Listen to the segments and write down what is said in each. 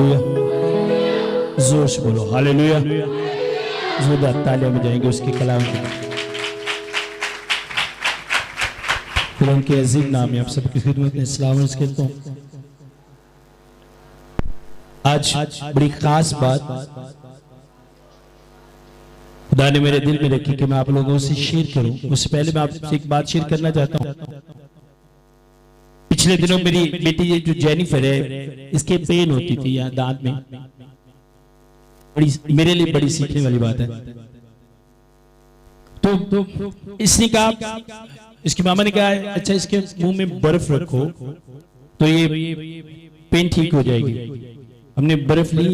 जोर से बोलो हालेलुया। जोरदार तालियां बजाएंगे उसके कलाम के। खुदा के अजीम नाम में आप सबकी खिदमत में सलाम अर्ज़ करता हूं। आज बड़ी खास बात खुदा ने मेरे दिल में रखी कि मैं आप लोगों से शेयर करूं। उससे पहले मैं आपसे एक बात शेयर करना चाहता हूं। पिछले दिनों मेरी बेटी ये जो जेनिफर है, इसके पेन होती थी यहाँ दांत में। बड़ी मेरे लिए बड़ी सीखने वाली बात है। तो इसने कहा, इसकी मामा ने कहा अच्छा इसके मुंह में बर्फ रखो तो ये पेन ठीक हो जाएगी। हमने बर्फ ली,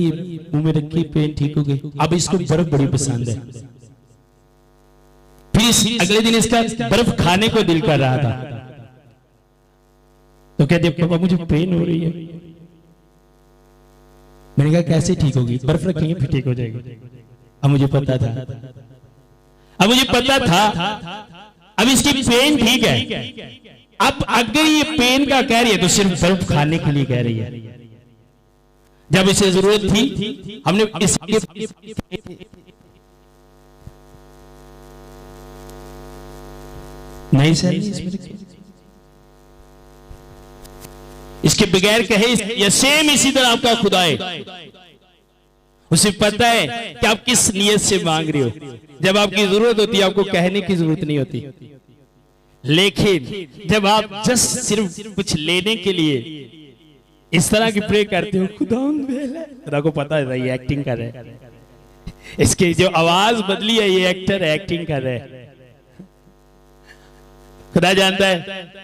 मुंह में रखी, पेन ठीक हो गई। अब इसको बर्फ बड़ी पसंद है। फिर अगले दिन इसका बर्फ खाने को दिल कर रहा था। तो कहते पापा मुझे पेन हो रही है। मैंने कहा कैसे ठीक होगी, बर्फ रखेंगे फिर ठीक हो जाएगी। अब मुझे पता था, अब इसकी पेन ठीक है। अब अगर ये पेन का कह रही है तो सिर्फ बर्फ खाने के लिए कह रही है। जब इसे जरूरत थी हमने नहीं सर इसके बगैर कहे या सेम इसी तरह आपका खुदा है। उसे पता है कि आप किस नियत से मांग रहे हो। जब आपकी जरूरत होती है आपको कहने की जरूरत नहीं होती, लेकिन जब आप जस्ट सिर्फ कुछ लेने के लिए इस तरह की प्रे करते हो, खुदा को पता है ये एक्टिंग कर रहे हैं। इसकी जो आवाज बदली है ये एक्टर एक्टिंग कर रहे हैं। खुदा जानता है।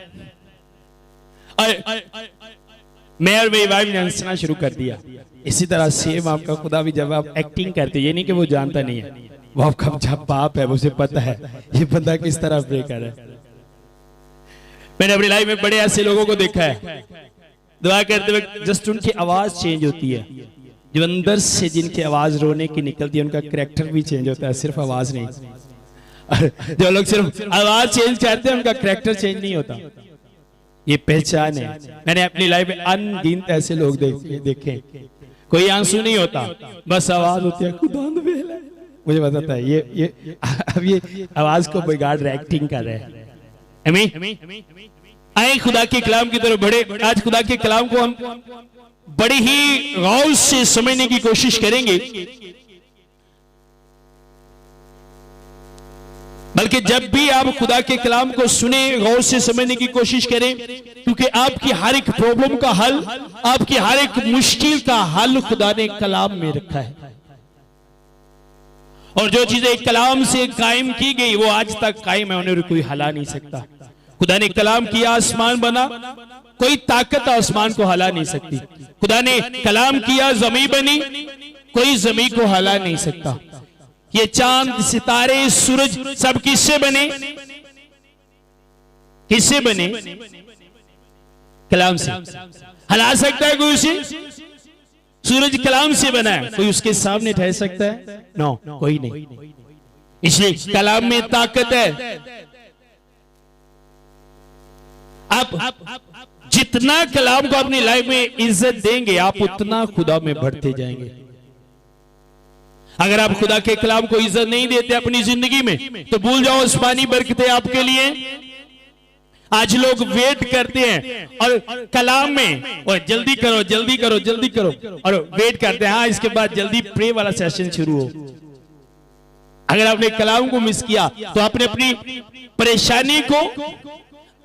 मैं और मेरी वाइफ ने हंसना शुरू कर दिया। इसी तरह सेम आपका खुदा भी जब आप एक्टिंग करते, ये नहीं कि वो जानता नहीं है, वो आपका जब पाप है उसे पता है ये बंदा किस तरह प्रे कर रहा है। मैंने अपनी लाइफ में बड़े ऐसे लोगों को देखा है दुआ करते वक्त जस्ट उनकी आवाज चेंज होती है। जो अंदर से जिनकी आवाज रोने की निकलती है उनका कैरेक्टर भी चेंज होता है, सिर्फ आवाज नहीं। जो लोग सिर्फ आवाज चेंज करते हैं उनका कैरेक्टर चेंज नहीं होता। ये पहचान है। मैंने अपनी लाइफ में अनगिनत ऐसे लोग देखे, कोई आंसू नहीं होता, बस आवाज होती है खुदा मुझे बताता है ये अब ये आवाज को बिगाड़ रहे, एक्टिंग कर रहे हैं। आए खुदा के कलाम की तरफ बढ़े। आज खुदा के कलाम को हम बड़ी ही गौर से समझने की कोशिश करेंगे। बल्कि जब भी आप खुदा के कलाम को सुने गौर से समझने की कोशिश करें, क्योंकि आपकी हर एक प्रॉब्लम का हल, आपकी हर एक मुश्किल का हल खुदा ने कलाम में रखा है। और जो चीजें कलाम से कायम की गई वो आज तक कायम है, उन्हें कोई हिला नहीं सकता। खुदा ने कलाम किया, आसमान बना, कोई ताकत आसमान को हिला नहीं सकती। खुदा ने कलाम किया, जमीन बनी, कोई जमीन को हिला नहीं सकता। ये चांद, सितारे, सूरज सब किससे बने? किससे बने? कलाम से। हिला सकता है कोई उसे? सूरज कलाम से बना है, कोई उसके सामने ठहर सकता है? नो, कोई नहीं। इसलिए कलाम में ताकत है। आप जितना कलाम को अपनी लाइफ में इज्जत देंगे आप उतना खुदा में बढ़ते जाएंगे। अगर आप खुदा के कलाम को इज्जत नहीं देते अपनी जिंदगी में तो भूल जाओ आसमानी बरकतें आपके लिए। आज लोग वेट करते हैं और कलाम में और जल्दी करो जल्दी करो जल्दी करो और वेट करते हैं हाँ इसके बाद जल्दी प्रे वाला सेशन शुरू हो। अगर आपने कलाम को मिस किया तो आपने अपनी परेशानी को,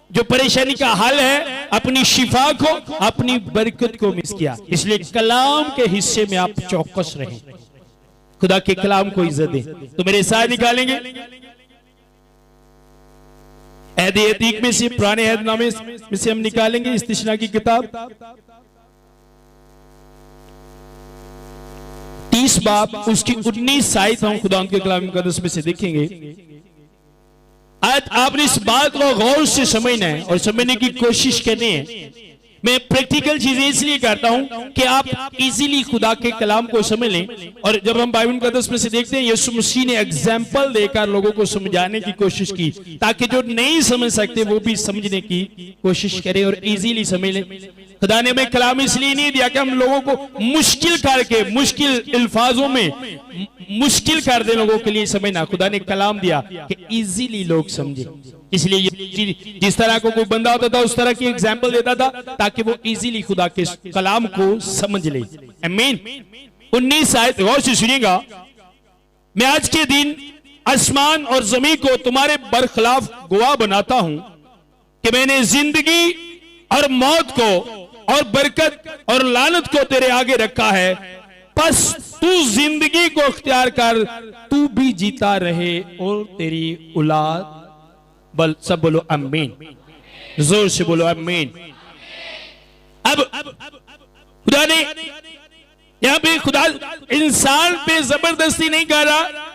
जो परेशानी का हल है, अपनी शिफा को, अपनी बरकत को मिस किया। इसलिए कलाम के हिस्से में आप चौकस रहें, खुदा के कलाम को इज्जत दें। तो मेरे साथ निकालेंगे अहद अतीक में से, पुराने अहदनामे में से हम निकालेंगे इस्तिशना की किताब 30 बाब उसकी 19 आयत हम खुदा के कलाम मुकद्दस में से देखेंगे। आज आपने इस बात को गौर से समझना है और समझने की कोशिश करनी है। मैं प्रैक्टिकल चीजें इसलिए करता हूं कि आप इजीली खुदा के कलाम को समझ लें। और जब हम बाइबल मुकद्दस में से देखते हैं, यीशु मसीह ने एग्जाम्पल देकर लोगों को समझाने की कोशिश की, ताकि जो नहीं समझ सकते वो भी समझने की कोशिश करें और इजीली समझ लें। खुदा ने हमें कलाम इसलिए नहीं दिया कि हम लोगों को मुश्किल करके, मुश्किल अल्फाजों में मुश्किल कर दे लोगों के लिए समझना। खुदा ने कलाम दिया कि इजीली लोग समझे। इसलिए ये जिस तरह को कोई बंदा होता था उस तरह की एग्जाम्पल देता था, ताकि वो इजीली खुदा के कलाम को समझ ले। आमीन। 19 आयत गौर से सुनिएगा। मैं आज के दिन आसमान और जमीन को तुम्हारे बरखिलाफ गवाह बनाता हूं कि मैंने जिंदगी और मौत को और बरकत और लानत को तेरे आगे रखा है। बस तू जिंदगी को अख्तियार कर, तू भी जीता रहे और तेरी औलाद। सब बोलो आमीन, जोर से बोलो आमीन। अब खुदा ने यहां पे, खुदा इंसान पे जबरदस्ती नहीं कर रहा।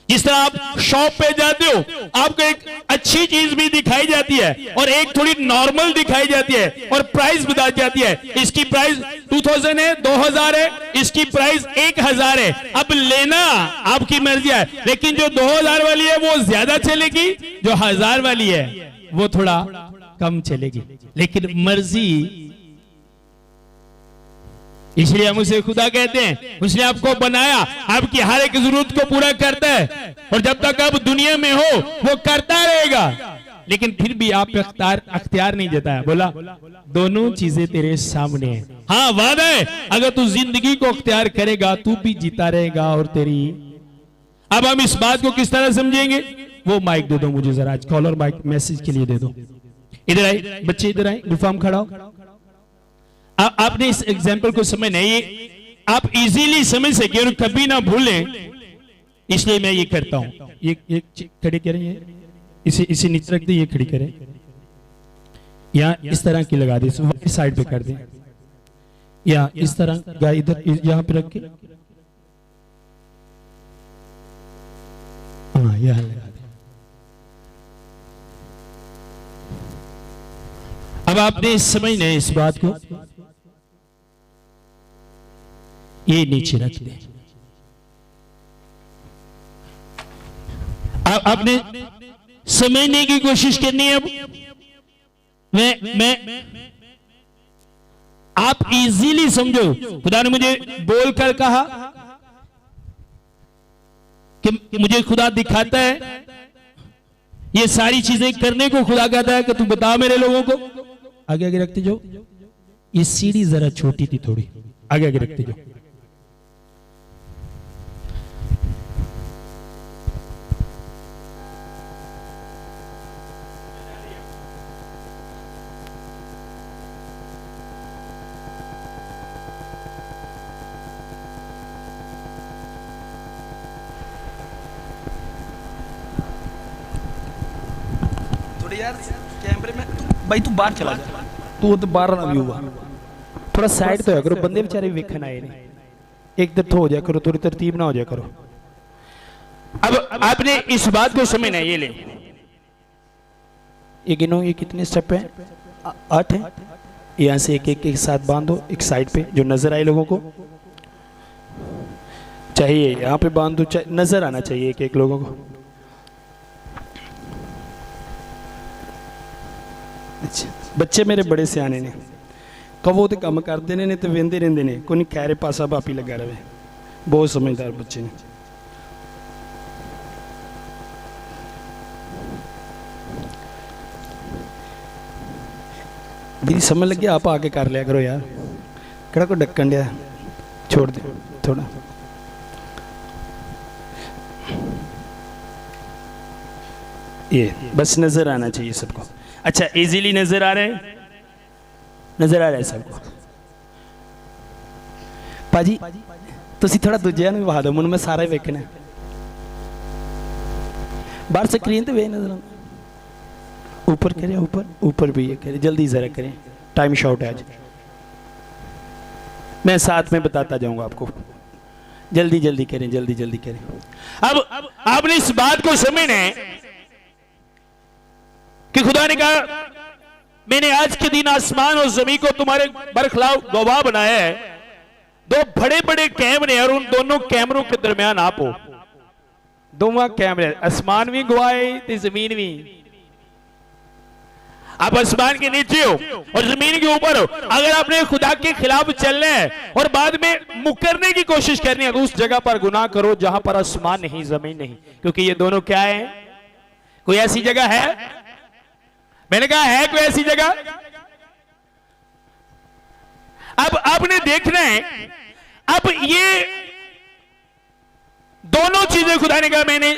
जिस तरह आप शॉप पे जाते हो, आपको एक अच्छी चीज भी दिखाई जाती है और एक थोड़ी नॉर्मल दिखाई जाती है और प्राइस बताई जाती है। इसकी प्राइस 2000 है, 2000 है, इसकी प्राइस 1000 है। अब लेना आपकी मर्जी है, लेकिन जो 2000 वाली है वो ज्यादा चलेगी, जो 1000 वाली है वो थोड़ा कम चलेगी, लेकिन मर्जी। इसलिए हम उसे खुदा कहते हैं। उसने आपको बनाया, आपकी हर एक जरूरत को पूरा करता है, और जब तक आप दुनिया में हो वो करता रहेगा, लेकिन फिर भी आप अख्तियार नहीं देता है। बोला दोनों चीजें तेरे सामने हैं। हाँ, वादा है, अगर तू जिंदगी को अख्तियार करेगा तू भी जीता रहेगा और तेरी। अब हम इस बात को किस तरह समझेंगे? वो माइक दे दो मुझे जरा, आज कॉलर माइक मैसेज के लिए दे दो। इधर आए बच्चे, इधर आए, गुफाम खड़ा हो। आपने इस एग्जाम्पल को समझना है, ये आप इजीली समझ सके और कभी ना भूलें, इसलिए मैं ये करता हूं। ये खड़ी करें, इसे नीचे रख दे, ये खड़ी करें, या इस तरह की लगा दे, साइड पे कर दे, या इस तरह इधर यहां पे रख के, हाँ यहां लगा दे। अब आपने समझना है इस बात को, ये नीचे रख दे। आपने समझने की कोशिश करनी है। अब मैं आप इजीली समझो। खुदा ने मुझे बोलकर कहा कि मुझे खुदा दिखाता है ये सारी चीजें करने को। खुदा कहता है कि तू बता मेरे लोगों को। आगे आगे रखते जाओ। ये सीढ़ी जरा छोटी थी थोड़ी, आगे आगे रखते जाओ। यार कैमरे में भाई तू बाहर चला जा, तू तो बाहर ना व्यू हुआ, थोड़ा साइड तो है करो, बंदे बेचारे वेखन आए ने। एक तरफ हो जाया करो, थोड़ी तरतीब ना हो जाया करो। अब आपने इस बात को समझना है। ये ले, ये गिनो, ये कितने स्टेप है? 8 है। यहां से एक एक साथ बांधो, एक साइड पे जो नजर आए लोगों को। चाहिए यहाँ पे बांध दो, नजर आना चाहिए एक एक लोगों को। बच्चे मेरे बड़े सियाने ने, कवो तो काम करते ने तो वेंदे रहंदे ने, कोई खैरे पासा भापी लगा रहे। बहुत समझदार बच्चे ने। दीदी समझ लगे, आप आगे कर लिया करो यार, कड़ा को ढक्कन दिया, छोड़ दे थोड़ा। ये बस नजर आना चाहिए सबको। अच्छा, इजीली नजर आ रहे हैं? नजर आ रहा है सबको? पाजी तुसी थोड़ा दूजे ਨੂੰ ਵਹਾ ਦਿਓ, ਮੈਨੂੰ ਮੈਂ ਸਾਰਾ ਹੀ ਵੇਖਣਾ। बाहर स्क्रीन तो वे नजर ऊपर करें, ऊपर ऊपर भी ये करें, जल्दी जरा करें, टाइम शॉर्ट है आज। मैं साथ में बताता जाऊंगा आपको, जल्दी जल्दी करें, जल्दी जल्दी करें। अब आपने इस बात को समझना है कि खुदा ने कहा मैंने आज के दिन आसमान और जमीन को तुम्हारे बरखिलाफ गवाह बनाया है। दो बड़े बड़े कैमरे और उन दोनों कैमरों के दरमियान आप हो। दोवां कैमरे, आसमान भी गवाह है ते जमीन भी। आप आसमान के नीचे हो और जमीन के ऊपर हो। अगर आपने खुदा के खिलाफ चलना है और बाद में मुकरने की कोशिश करनी है तो उस जगह पर गुनाह करो जहां पर आसमान नहीं, जमीन नहीं, क्योंकि ये दोनों क्या है? कोई ऐसी जगह है? मैंने कहा है कोई ऐसी जगह? अब आपने देखना है, अब ये दोनों चीजें खुदा ने कहा मैंने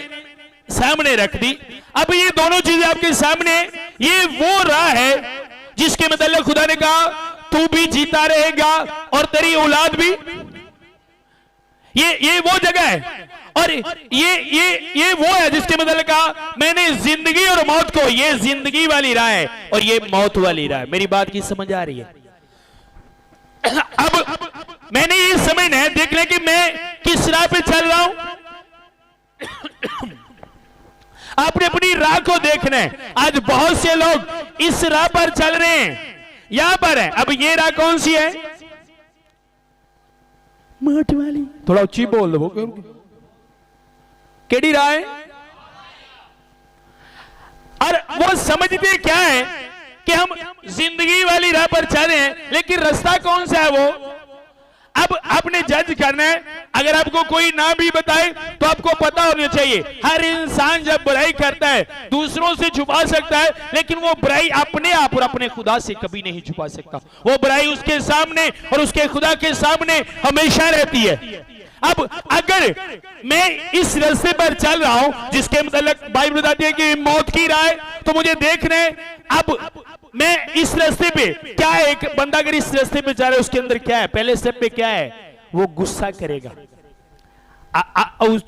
सामने रख दी। अब ये दोनों चीजें आपके सामने, ये वो राह है जिसके मतलब खुदा ने कहा तू भी जीता रहेगा और तेरी औलाद भी। ये वो जगह है और ये वो है जिसके मतलब कहा मैंने जिंदगी और मौत को, ये जिंदगी वाली राह है और ये मौत वाली राह है। मेरी बात की समझ आ रही है? अब मैंने ये समझना है, देखना कि मैं किस राह पे चल रहा हूं। आपने अपनी राह को देखना है। आज बहुत से लोग इस राह पर चल रहे हैं, यहां पर है। अब ये राह कौन सी है? मौत वाली। थोड़ा ऊंची बोल दो। केड़ी राह है? और वो समझते क्या है कि हम जिंदगी वाली राह पर चल रहे हैं, लेकिन रास्ता कौन सा है वो? अब आपने जज करना है। अगर आपको कोई ना भी बताए तो आपको पता होना चाहिए, हर इंसान जब बुराई करता है दूसरों से छुपा सकता है, लेकिन वो बुराई अपने आप और अपने खुदा से कभी नहीं छुपा सकता। वो बुराई उसके सामने और उसके खुदा के सामने हमेशा रहती है। अब अगर मैं इस रास्ते पर चल रहा हूं जिसके मतलब बाइबल बताती है कि मौत की राह है, तो मुझे देखना है अब मैं इस रास्ते पे क्या है। एक बंदा अगर इस रास्ते पे जा रहा है उसके अंदर क्या है? पहले स्टेप पे क्या है? वो गुस्सा करेगा।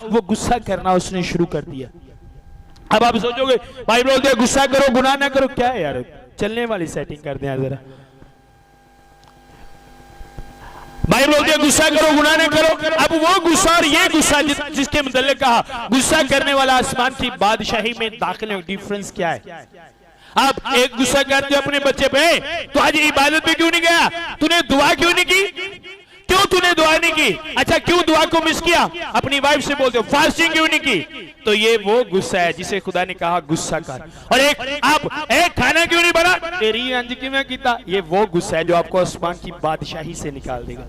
वो गुस्सा करना उसने शुरू कर दिया। अब आप सोचोगे बाइबल बोलते हैं गुस्सा करो गुनाह ना करो। क्या है यार, चलने वाली सेटिंग कर दें जरा। बाइबल बोलते हैं गुस्सा करो गुनाह ना करो। अब वो गुस्सा और ये गुस्सा जिसके मतलब कहा गुस्सा करने वाला आसमान की बादशाही में दाखिल है, डिफरेंस क्या है? आप एक गुस्सा करते हो अपने बच्चे पे, तो आज इबादत पे क्यों नहीं गया? तूने दुआ क्यों नहीं की? क्यों तूने दुआ नहीं की? अच्छा क्यों दुआ को मिस किया? अपनी वाइफ से बोलते हो फास्टिंग क्यों नहीं की? तो ये वो गुस्सा है जिसे खुदा ने कहा गुस्सा कर। और एक खाना क्यों नहीं बना? तेरी अंज की मैं कीता। ये वो गुस्सा है जो आपको आसमान की बादशाही से निकाल देगा।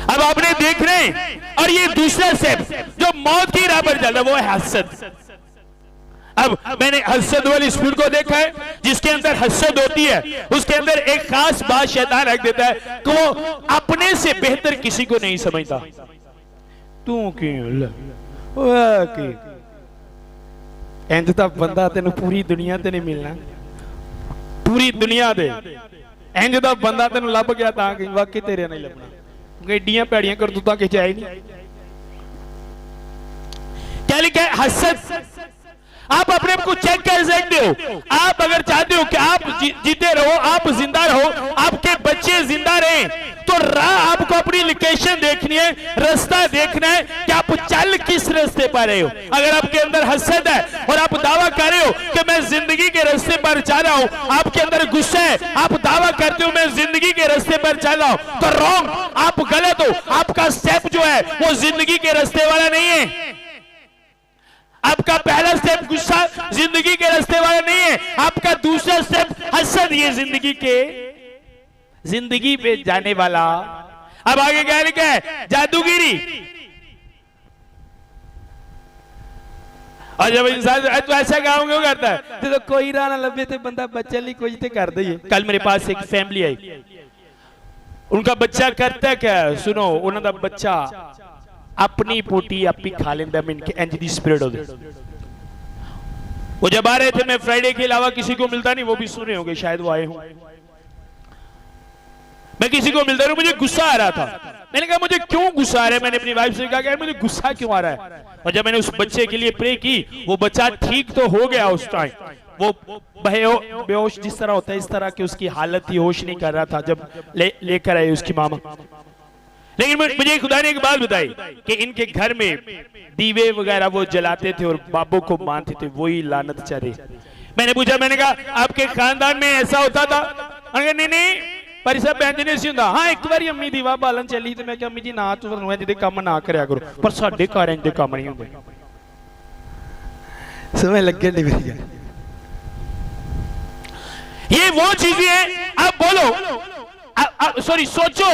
अब आपने देख रहे हैं, और ये दूसरा स्टेप जो मौत की राह पर चल रहा है वो है हसद। अब मैंने हसद वाली स्पीड को देखा है, जिसके अंदर हसद होती है उसके अंदर एक खास बात शैतान रख देता है कि वो अपने से बेहतर किसी को नहीं समझता। तू क्यों इंज दा बंदा तेन पूरी दुनिया ते नहीं मिलना, पूरी दुनिया दे इंज दा बंदा तेन लभ गया तां कि वाकई तेरे नहीं लभना, क्योंकि एडियां भैड़ियां करतूतां किश है ही नहीं। क्या लिखा है? हसद। आप अपने आप को चेक कर सकते हो। आप अगर चाहते हो कि आप जीते रहो, आप जिंदा रहो, आपके बच्चे जिंदा रहें, तो राह आपको अपनी लोकेशन देखनी है, रास्ता देखना है कि आप चल किस रास्ते पर रहे हो। अगर आपके अंदर हसद है और आप दावा कर रहे हो कि मैं जिंदगी के रास्ते पर जा रहा हूं, आपके अंदर गुस्सा है, आप दावा करते हो मैं जिंदगी के रास्ते पर चल रहा हूं, तो रॉन्ग, आप गलत हो। आपका स्टेप जो है वो जिंदगी के रास्ते वाला नहीं है। आपका पहला स्टेप गुस्सा जिंदगी के रास्ते वाला नहीं है। आपका दूसरा स्टेप हसद, ये जिंदगी पे जाने वाला। अब आगे क्या लिखा है? जादूगिरी। और जब इंसान तो ऐसा काम क्यों करता है? तो कोई राह ना लभे तो बंदा बच्चे लिए कुछ तो कर दे। कल मेरे पास एक फैमिली आई, उनका बच्चा करता क्या? सुनो, उन्होंने बच्चा अपनी पोटी आप ही खा लेंदा। मैं इनके इंज दी स्पिरिट होती। वो जब आ रहे थे, मैं फ्राइडे के अलावा किसी को मिलता नहीं, वो भी सुन रहे होंगे शायद, वो आए हों। मैं किसी को मिलता नहीं, मुझे गुस्सा आ रहा था। मैंने कहा मुझे क्यों गुस्सा आ रहा है? मैंने अपनी वाइफ से कहा कि मुझे गुस्सा क्यों आ रहा है? और जब मैंने उस बच्चे के लिए प्रे की, वो बच्चा ठीक तो हो गया उस टाइम। वो बेहोश जिस तरह होता है इस तरह की उसकी हालत थी, होश नहीं कर रहा था जब लेकर आए उसकी मामा। लेकिन मुझे खुदा ने एक बात बताई कि इनके घर में दीवे वगैरह वो जलाते थे और बाबों को मानते थे, वही लानत चढ़े। मैंने पूछा, मैंने कहा आपके खानदान में ऐसा होता था? उन्होंने कहा नहीं नहीं भाई साहब भैन जी नहीं सी हुंदा। हाँ एक बार अम्मी दीवा बालन चली तो मैं क्या अम्मी जी ना तुम जिदे काम ना करया करो, पर साडे घर इंज दे काम नहीं होंदे। समझ लगे नहीं मेरी गल? ये वो चीजें हैं। आप बोलो सॉरी सोचो,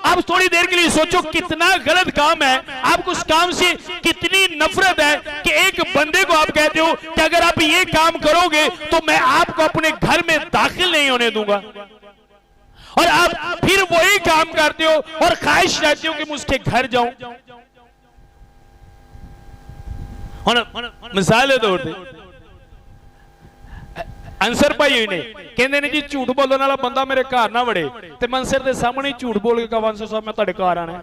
आप थोड़ी देर के लिए सोचो कितना गलत काम है, आपको उस काम से कितनी नफरत है कि एक बंदे को आप कहते हो कि अगर आप ये काम करोगे तो मैं आपको अपने घर में दाखिल नहीं होने दूंगा, और आप फिर वही काम करते हो और ख्वाहिश रहती हो कि मैं उसके घर जाऊं। मिसाल तौर पर अंसर भाई ही ने कहते ने जी झूठ बोलने वाला बंदा मेरे घर ना वड़े, तो मैं अंसर के सामने ही झूठ बोल के कहा अंसर साहब मैं तेरे घर आना है,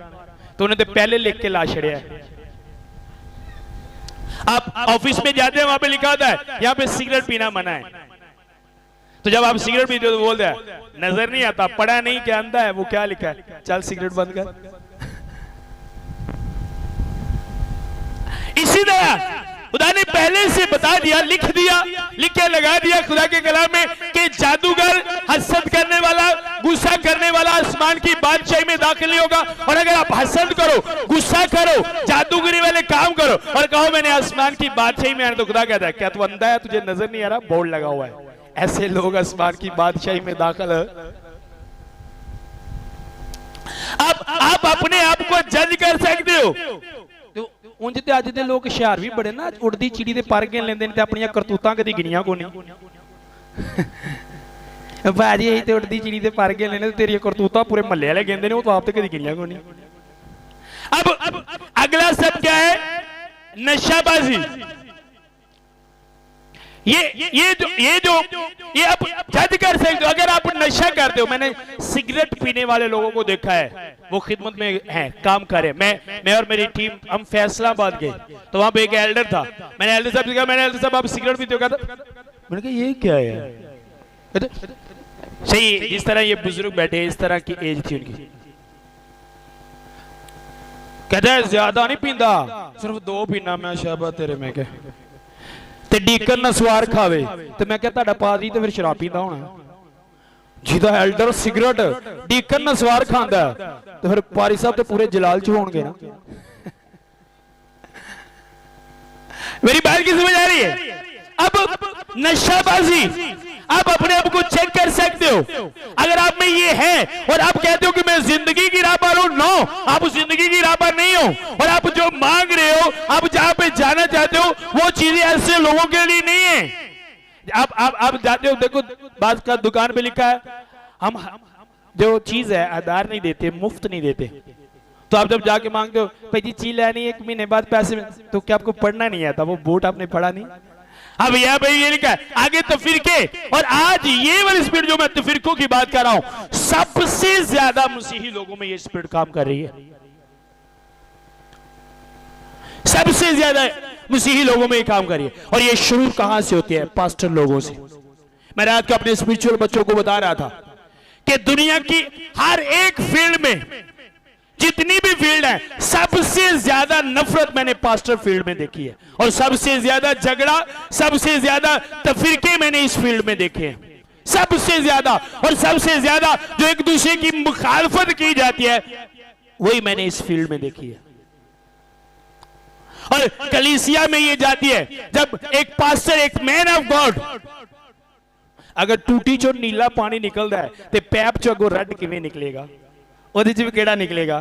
तो उन्हें तो पहले लिख के ला छड़िया है। आप ऑफिस में जाते हैं वहां पे लिखा होता है यहाँ पे सिगरेट पीना मना है, तो जब आप सिगरेट पीते हो तो बोलते हैं नजर नहीं आता, पढ़ा नहीं क्या अंधा है, वो क्या लिखा है, चल सिगरेट बंद कर। इसी तरह खुदा ने पहले से बता दिया, लिख दिया, लिख के लगा दिया खुदा के कलाम में कि जादूगर, हसद करने वाला, गुस्सा करने वाला आसमान की बादशाही में दाखिल नहीं होगा। और अगर आप हसद करो, गुस्सा करो, जादूगरी वाले काम करो और कहो मैंने आसमान की बादशाही में आना, तो खुदा कहता है क्या तू अंधा है, तुझे नजर नहीं आ रहा, बोर्ड लगा हुआ है, ऐसे लोग आसमान की बादशाही में दाखिल है। आप अपने आप को जज कर सकते हो। उंज ते अज दे लोग हुशियार भी बड़े ना, उड़दी चिड़ी दे पर गिन लेंदे ने ते अपनी करतूतां कदी गिनियां को नहीं। भाजी यही ते उड़दी चिड़ी दे पर गिन लेने, तेरी करतूतां पूरे महल्ले वाले गिनदे ने, वो तो आप ते कदी गिनियां को नहीं। अब अगला सब क्या है? नशाबाजी। ये आप जज कर सकते हो। अगर आप नशा करते हो, मैंने सिगरेट पीने वाले लोगों को देखा है, वो खिदमत में हैं, काम कर रहे हैं। मैं और मेरी टीम हम फैसलाबाद गए, तो वहां पे एक एल्डर था। मैंने एल्डर साहब से कहा, मैंने एल्डर साहब आप सिगरेट पीते हो? मैंने कहा ये क्या है? सही जिस तरह ये बुजुर्ग बैठे इस तरह की एज थी उनकी। कहता है ज्यादा नहीं पींदा, सिर्फ 2 पीना। मैं शाबा तेरे, मैं क्या ते डीकन ना सवार खावे, तो मैं क्या ताड़ा पादरी तो फिर शराब पींदा होना। जिदा एल्डर सिगरेट डीकन ना सवार खांदा तो फिर पारी साहब तो पूरे जलाल च होणगे ना। मेरी बात की समझ आ रही है? अब नशाबाजी, आप अपने आप को चेक कर सकते हो। अगर आप में ये है और आप कहते हो कि मैं जिंदगी की राह पर हूं, नो, आप जिंदगी की राह पर नहीं हो। और आप जो मांग रहे हो, आप जहां पे जाना चाहते हो, वो चीजें ऐसे लोगों के लिए नहीं है। आप जाते हो, देखो बात का दुकान पे लिखा है हम जो चीज है आधार नहीं देते, मुफ्त नहीं देते। तो आप जब जाके मांगते हो भाई जी चीज लेनी 1 महीने बाद पैसे में, तो क्या आपको पढ़ना नहीं आता? वो बोर्ड आपने पढ़ा नहीं? अब यह भाई ये लिखा है आगे तफरीके। और आज ये वाली स्पीड जो मैं तफरीकों की बात कर रहा हूं, सबसे ज्यादा मसीही लोगों में ये स्पीड काम कर रही है। सबसे ज्यादा मसीही लोगों में ये काम कर रही है। और ये शुरू कहां से होती है? पास्टर लोगों से। मैं रात को अपने स्पिरिचुअल बच्चों को बता रहा था कि दुनिया की हर एक फील्ड में, जितनी भी फील्ड है, सबसे ज्यादा नफरत मैंने पास्टर फील्ड में देखी है, और सबसे ज्यादा झगड़ा, सबसे ज्यादा तफरीके मैंने इस फील्ड में देखे हैं। सबसे ज्यादा, और सबसे ज्यादा जो एक दूसरे की मुखालफत की जाती है, वही मैंने इस फील्ड में देखी है। और कलीसिया में ये जाती है जब एक पास्टर, एक मैन ऑफ गॉड, अगर टूटी चो नीला पानी निकलता है तो पैप चो अगो रेड किवें निकलेगा? ਉਹਦੇ ਚ ਵੀ ਕਿਹੜਾ निकलेगा?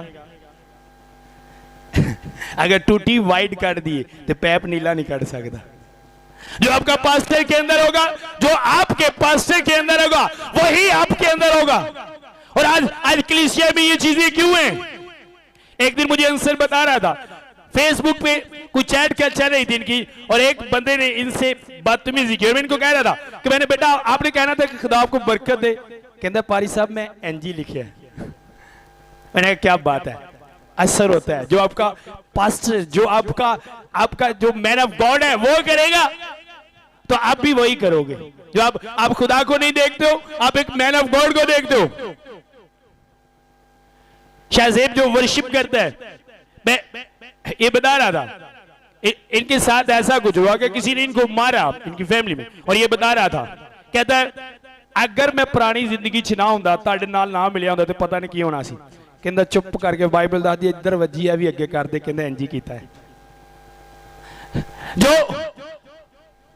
अगर टूटी वाइट कर दिए तो पैप नीला नहीं कर सकता। जो आपका पास्टर के अंदर होगा, जो आपके पास्टर के अंदर होगा, वही आपके अंदर होगा। और आज कलीसिया में ये चीजें क्यों हैं? एक दिन मुझे आंसर बता रहा था, फेसबुक पे कुछ चैट क्या चल रही थी इनकी, और एक बंदे ने इनसे बदतमीजी की। मैं इनको कह रहा था कि मैंने बेटा आपने कहना था कि खुदा आपको बरकत दे। कहता पारी साहब मैं एनजी लिखे है। मैंने क्या बात है? असर होता है। जो आपका पास्टर, जो आपका जो मैन ऑफ गॉड है, वो करेगा तो आप भी वही करोगे। जो आप खुदा को नहीं देखते हो, आप एक मैन ऑफ गॉड को देखते हो। शाहजेब जो वर्शिप करता है, मैं ये बता रहा था इनके साथ ऐसा कुछ हुआ कि किसी ने इनको मारा इनकी फैमिली में, और ये बता रहा था, कहता है अगर मैं पुरानी जिंदगी च ना हुंदा, तुहाडे नाल ना मिलिया हुंदा, तो पता नहीं की होना सी। कहंदा चुप करके बाइबल दस दी, इधर वजी है भी अगे कर दे, कहंदा इंज ही कीता है।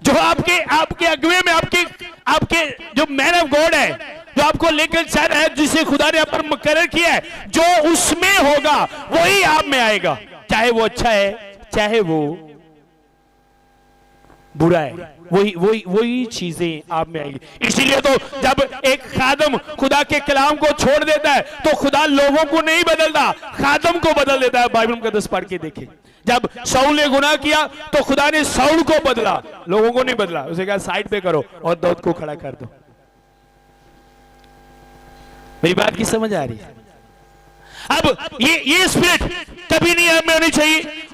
जो आपके आपके अगुवे में आपके आपके जो मैन ऑफ गॉड है, जो आपको लेकर चल रहा है, जिसे खुदा ने आप पर मुकर्रर किया है, जो उसमें होगा वही आप में आएगा, चाहे वो अच्छा है चाहे वो बुरा है, वही वही वही चीजें आप में आएंगी। इसीलिए तो जब एक खादम खुदा के कलाम को छोड़ देता है तो खुदा लोगों को नहीं बदलता, खादम को बदल देता है। बाइबल मुकद्दस पढ़ के देखें, जब शाऊल ने गुनाह किया तो खुदा ने शाऊल को बदला, लोगों को नहीं बदला। उसे कहा साइड पे करो और दाऊद को खड़ा कर दो। मेरी बात की समझ आ रही है? अब ये स्पिरिट कभी नहीं आप में होनी चाहिए,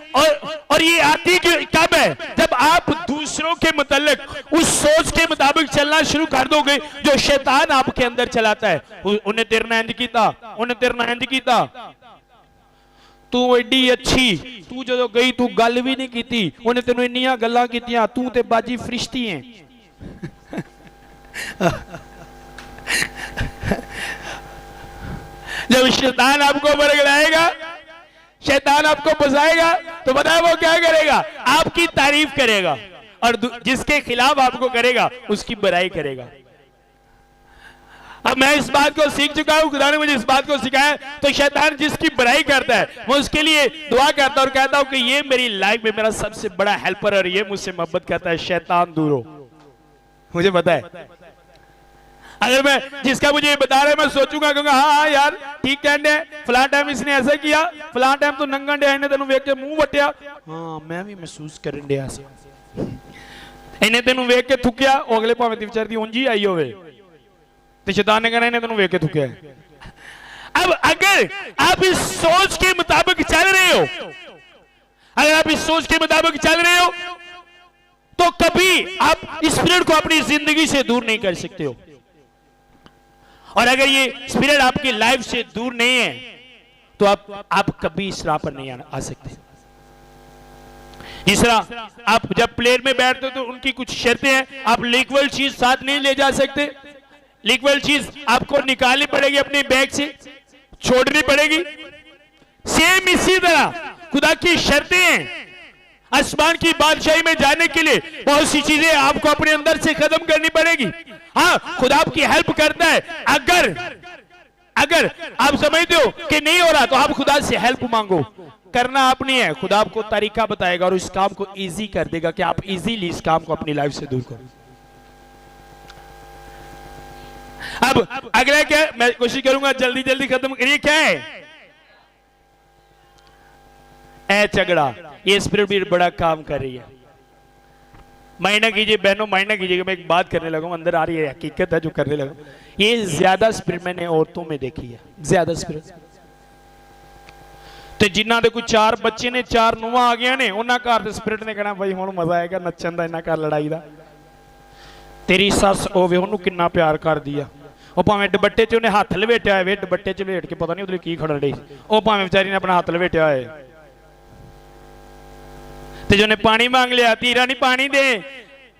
और ये आती कब है? जब आप दूसरों के मुतालिक उस सोच के मुताबिक चलना शुरू कर दोगे जो शैतान आपके अंदर चलाता है। उन्हें तेरे नाल इंज कीता, उन्हें तेरे नाल इंज कीता, तू एडी अच्छी, तू जो गई तू गल भी नहीं की, उन्हें तेन इन्नियां गल्लां कीतियां, तू ते बाजी फरिश्ती है। जब शैतान आपको बरगलाएगा, शैतान आपको फंसाएगा, तो पता है वो क्या करेगा? आपकी तारीफ करेगा, और जिसके खिलाफ आपको करेगा उसकी बुराई करेगा। अब मैं इस बात को सीख चुका हूं, खुदा ने मुझे इस बात को सिखाया। तो शैतान जिसकी बुराई करता है मैं उसके लिए दुआ करता हूं और कहता हूं कि ये मेरी लाइफ में मेरा सबसे बड़ा हेल्पर है और ये मुझसे मोहब्बत करता है, शैतान दूर हो। मुझे पता है अगर मैं जिसका मुझे बता रहा है मैं सोचूंगा, कहूंगा हाँ यार ठीक कहने, फलां टाइम इसने ऐसा किया, फलां टाइम तो नंगन डे इन्हें तेन वेख के मुंह वटिया, हाँ मैं भी महसूस करन दिया सी, इन्हें तेन वेख के थुकिया, अगले भावें विचार दी उंज ही आई होवे, तो शैतान ने कहना इन्हें तेन वेख के थुकिया। अब अगर आप इस सोच के मुताबिक चल रहे हो, अगर आप इस सोच के मुताबिक चल रहे हो, तो कभी आप इस स्पिरिट को अपनी जिंदगी से दूर नहीं कर सकते हो। और अगर ये स्पिरिट आपकी लाइफ से दूर नहीं है तो आप कभी इस राह पर नहीं आ सकते। तीसरा, आप जब प्लेन में बैठते हो तो उनकी कुछ शर्तें हैं, आप लिक्विड चीज साथ नहीं ले जा सकते, लिक्विड चीज आपको निकालनी पड़ेगी अपने बैग से, छोड़नी पड़ेगी। सेम इसी तरह खुदा की शर्तें हैं, आसमान की बादशाही में जाने के लिए बहुत सी चीजें आपको अपने अंदर से खत्म करनी पड़ेगी। हाँ, खुदा आपकी हेल्प करता है। अगर आप समझते हो कि नहीं हो रहा तो आप खुदा से हेल्प मांगो, करना आप नहीं है, खुदा आपको तरीका बताएगा और इस काम को इजी कर देगा कि आप इजीली इस काम को अपनी लाइफ से दूर करो। अब अगला क्या, मैं कोशिश करूंगा जल्दी जल्दी खत्म करिए। क्या है? ए झगड़ा, ये स्पिरिट भी बड़ा काम कर रही है। माइना कीजिए बहनों, माइना कीजिएगा, मैं एक बात करने लगा, अंदर आ रही है, हकीकत है जो करने लगा। ये ज्यादा स्पिरिट मैंने औरतों में देखी है, ज्यादा स्पिरिट। तो जिन्ना दे कोई 4 बच्चे ने, 4 ਨੂੰਹਾਂ आ गया ने, उन्हां घर दे स्पिरिट ने कहना भाई हुण मजा आएगा नच्चन दा, इन्हां घर लड़ाई दा। तेरी सस होवे ओनू किन्ना प्यार करदी आ, ਉਹ ਭਾਵੇਂ ਦੁਪੱਟੇ 'ਚ ਉਹਨੇ ਹੱਥ ਲਵੇਟਿਆ ਹੋਵੇ, ਦੁਪੱਟੇ 'ਚ ਲਵੇਟ ਕੇ ਪਤਾ ਨਹੀਂ ਉਹਦੇ ਕੀ ਖੜਨ ਡਈ, ਉਹ ਭਾਵੇਂ ਵਿਚਾਰੀ ਨੇ ਆਪਣਾ ਹੱਥ ਲਵੇਟਿਆ ਹੋਏ, ਤੇ ਜਿਹਨੇ ਪਾਣੀ ਮੰਗ ਲਿਆ, ਧੀਰਾ ਨਹੀਂ ਪਾਣੀ ਦੇ,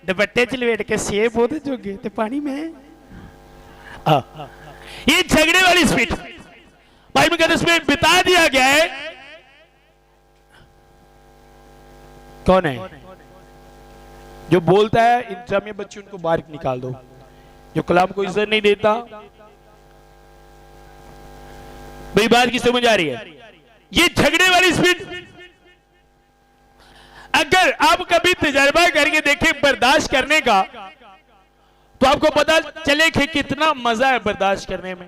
ਦੁਪੱਟੇ 'ਚ ਲਵੇਟ ਕੇ ਸੇਬ ਉਹਦੇ ਜੋਗੇ ਤੇ ਪਾਣੀ मैं। ये झगड़े वाली स्पीड बाइबल के अंदर इसमें बिता दिया गया है। कौन है जो बोलता है इंतजामिया बच्चे उनको बाहर निकाल दो, जो कलाम को इज्जत नहीं देता। मेरी बात की समझ आ रही है? ये झगड़े वाली स्पीड, अगर आप कभी तजर्बा करके देखें बर्दाश्त करने का, तो आपको पता चले कि कितना मजा है बर्दाश्त करने में,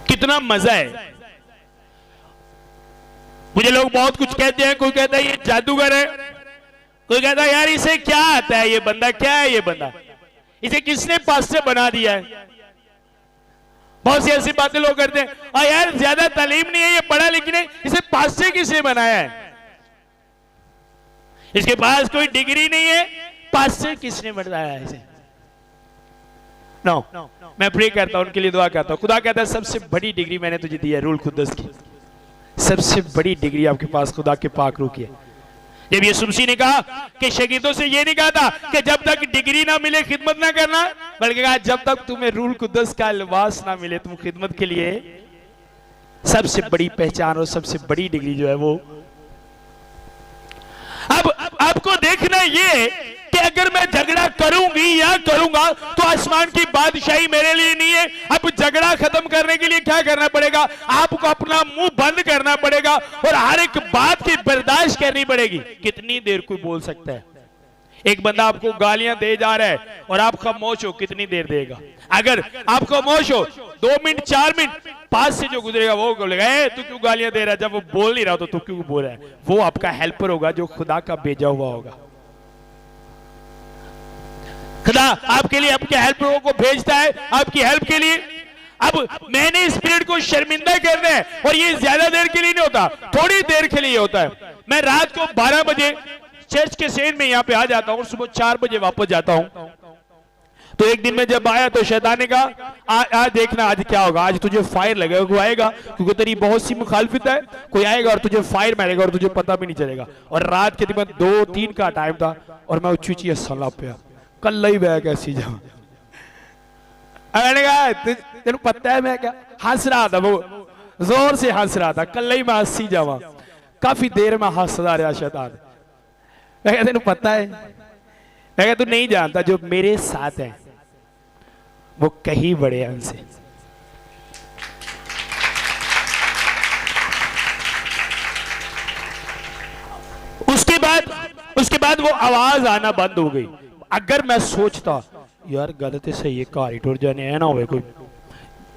कितना मजा है। मुझे लोग बहुत कुछ कहते हैं, कोई कहता है ये जादूगर है, कोई कहता है यार इसे क्या आता है, ये बंदा क्या है, ये बंदा इसे किसने पास्टर बना दिया है। बहुत सी ऐसी बातें लोग करते हैं, और यार ज्यादा तालीम नहीं है, ये पढ़ा लिखा है, इसे पास्टर किसने बनाया है, इसके पास कोई डिग्री नहीं है, पास्टर किसने बनाया है इसे। नो, मैं प्रे करता हूं, उनके लिए दुआ करता हूं। खुदा कहता है सबसे बड़ी डिग्री मैंने तुझे दी है रूल कुद्दस की, सबसे बड़ी डिग्री आपके पास खुदा के पाक रूह की है। जब यीशु मसीह ने कहा कि शागिर्दों से ये नहीं कहा था कि जब तक डिग्री ना मिले खिदमत ना करना, बल्कि कहा जब तक तुम्हें रूह कुद्दस का लिबास ना मिले तुम खिदमत के लिए सबसे बड़ी पहचान और सबसे बड़ी डिग्री जो है वो। अब आपको देखना ये कि अगर मैं झगड़ा करूंगी या करूंगा तो आसमान की बादशाही मेरे लिए नहीं है। अब झगड़ा खत्म करने के लिए क्या करना पड़ेगा? आपको अपना मुंह बंद करना पड़ेगा और हर एक बात की बर्दाश्त करनी पड़ेगी। कितनी देर कोई बोल सकता है? एक बंदा आपको गालियां दे जा रहा है और आप खामोश हो, कितनी देर देगा? अगर आप खामोश हो 2 मिनट 4 मिनट, पास से जो गुजरेगा वो बोलेगा तू क्यों गालियां दे रहा है? जब वो बोल नहीं रहा तो तू क्यों बोल रहा है? वो आपका हेल्पर होगा जो खुदा का भेजा हुआ होगा। खुदा आपके लिए आपके हेल्परों को भेजता है आपकी हेल्प के लिए। अब मैंने स्पिरिट को शर्मिंदा करना है और ये ज्यादा देर के लिए नहीं होता, थोड़ी देर के लिए होता है। मैं रात को 12 बजे चर्च के सेन में यहाँ पे आ जाता हूँ, सुबह 4 बजे वापस जाता हूँ। तो एक दिन में जब आया तो शैतान ने कहा आज देखना आज क्या होगा, आज तुझे फायर लगेगा। कोई आएगा क्योंकि तेरी बहुत सी मुखालफत है, कोई आएगा और तुझे फायर मारेगा और तुझे पता भी नहीं चलेगा। और रात के दिन 2-3 का टाइम था और मैं उच्ची उच्ची हंसला पे कल ही बह कैसी जाऊं। मैंने कहा तेन पता है मैं क्या हंस रहा था, वो जोर से हंस रहा था, कल ही मैं हंसी जावा। काफी देर में हंसता रहा शैतान। मैं कहता तेन पता है? मैं कहता तू नहीं जानता जो मेरे साथ है वो कहीं बड़े हमसे। उसके बाद वो आवाज आना बंद हो गई। अगर मैं सोचता यार गलत है सही है घर ही टुर जाने, है ना हो कोई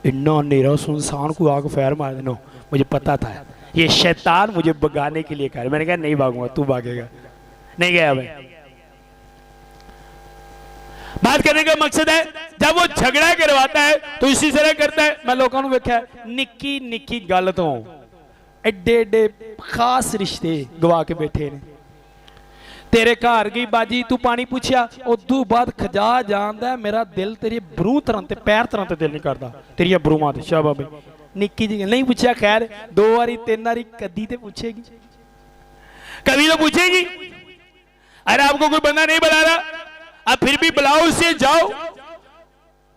इन्ना अंधेरा सुनसान को आग फैर मार देना, मुझे पता था ये शैतान मुझे भगाने के लिए कर। मैंने कहा नहीं भागूंगा, तू भागेगा। नहीं गया मैं। बात करने का मकसद है जब वो झगड़ा करवाता है तो इसी तरह करता है। मैं लोगों को देखा निक्की निक्की गल तो एडे एडे खास रिश्ते गवा के बैठे ने। तेरे घर गई बाजी तू पानी पूछया, उदू बाद खजा जानदा मेरा दिल तेरी बरू तरह ते पैर तरह ते दिल नहीं करता तेरिया बरूवां ते। शाबाश भाई निक्की जी नहीं पूछया, खैर 2 बारी 3 बारी कदी ते पूछेगी, कभी तो पूछेगी। अरे आपको कोई बंदा नहीं बुला रहा अब फिर भी बुलाओ उसे, जाओ।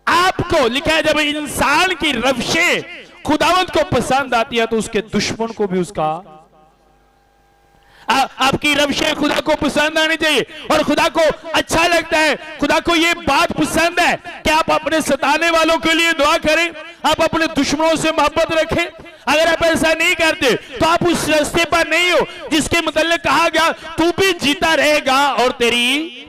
आपको लिखा है जब इंसान की रविशें खुदावंत को पसंद आती है तो उसके दुश्मन को भी उसका आपकी रविशें खुदा को पसंद आनी चाहिए और खुदा को अच्छा लगता है। खुदा को ये बात पसंद है कि आप अपने सताने वालों के लिए दुआ करें, आप अपने दुश्मनों से मोहब्बत रखें। अगर आप ऐसा नहीं करते तो आप उस रास्ते पर नहीं हो जिसके मतलब कहा गया तू भी जीता रहेगा और तेरी।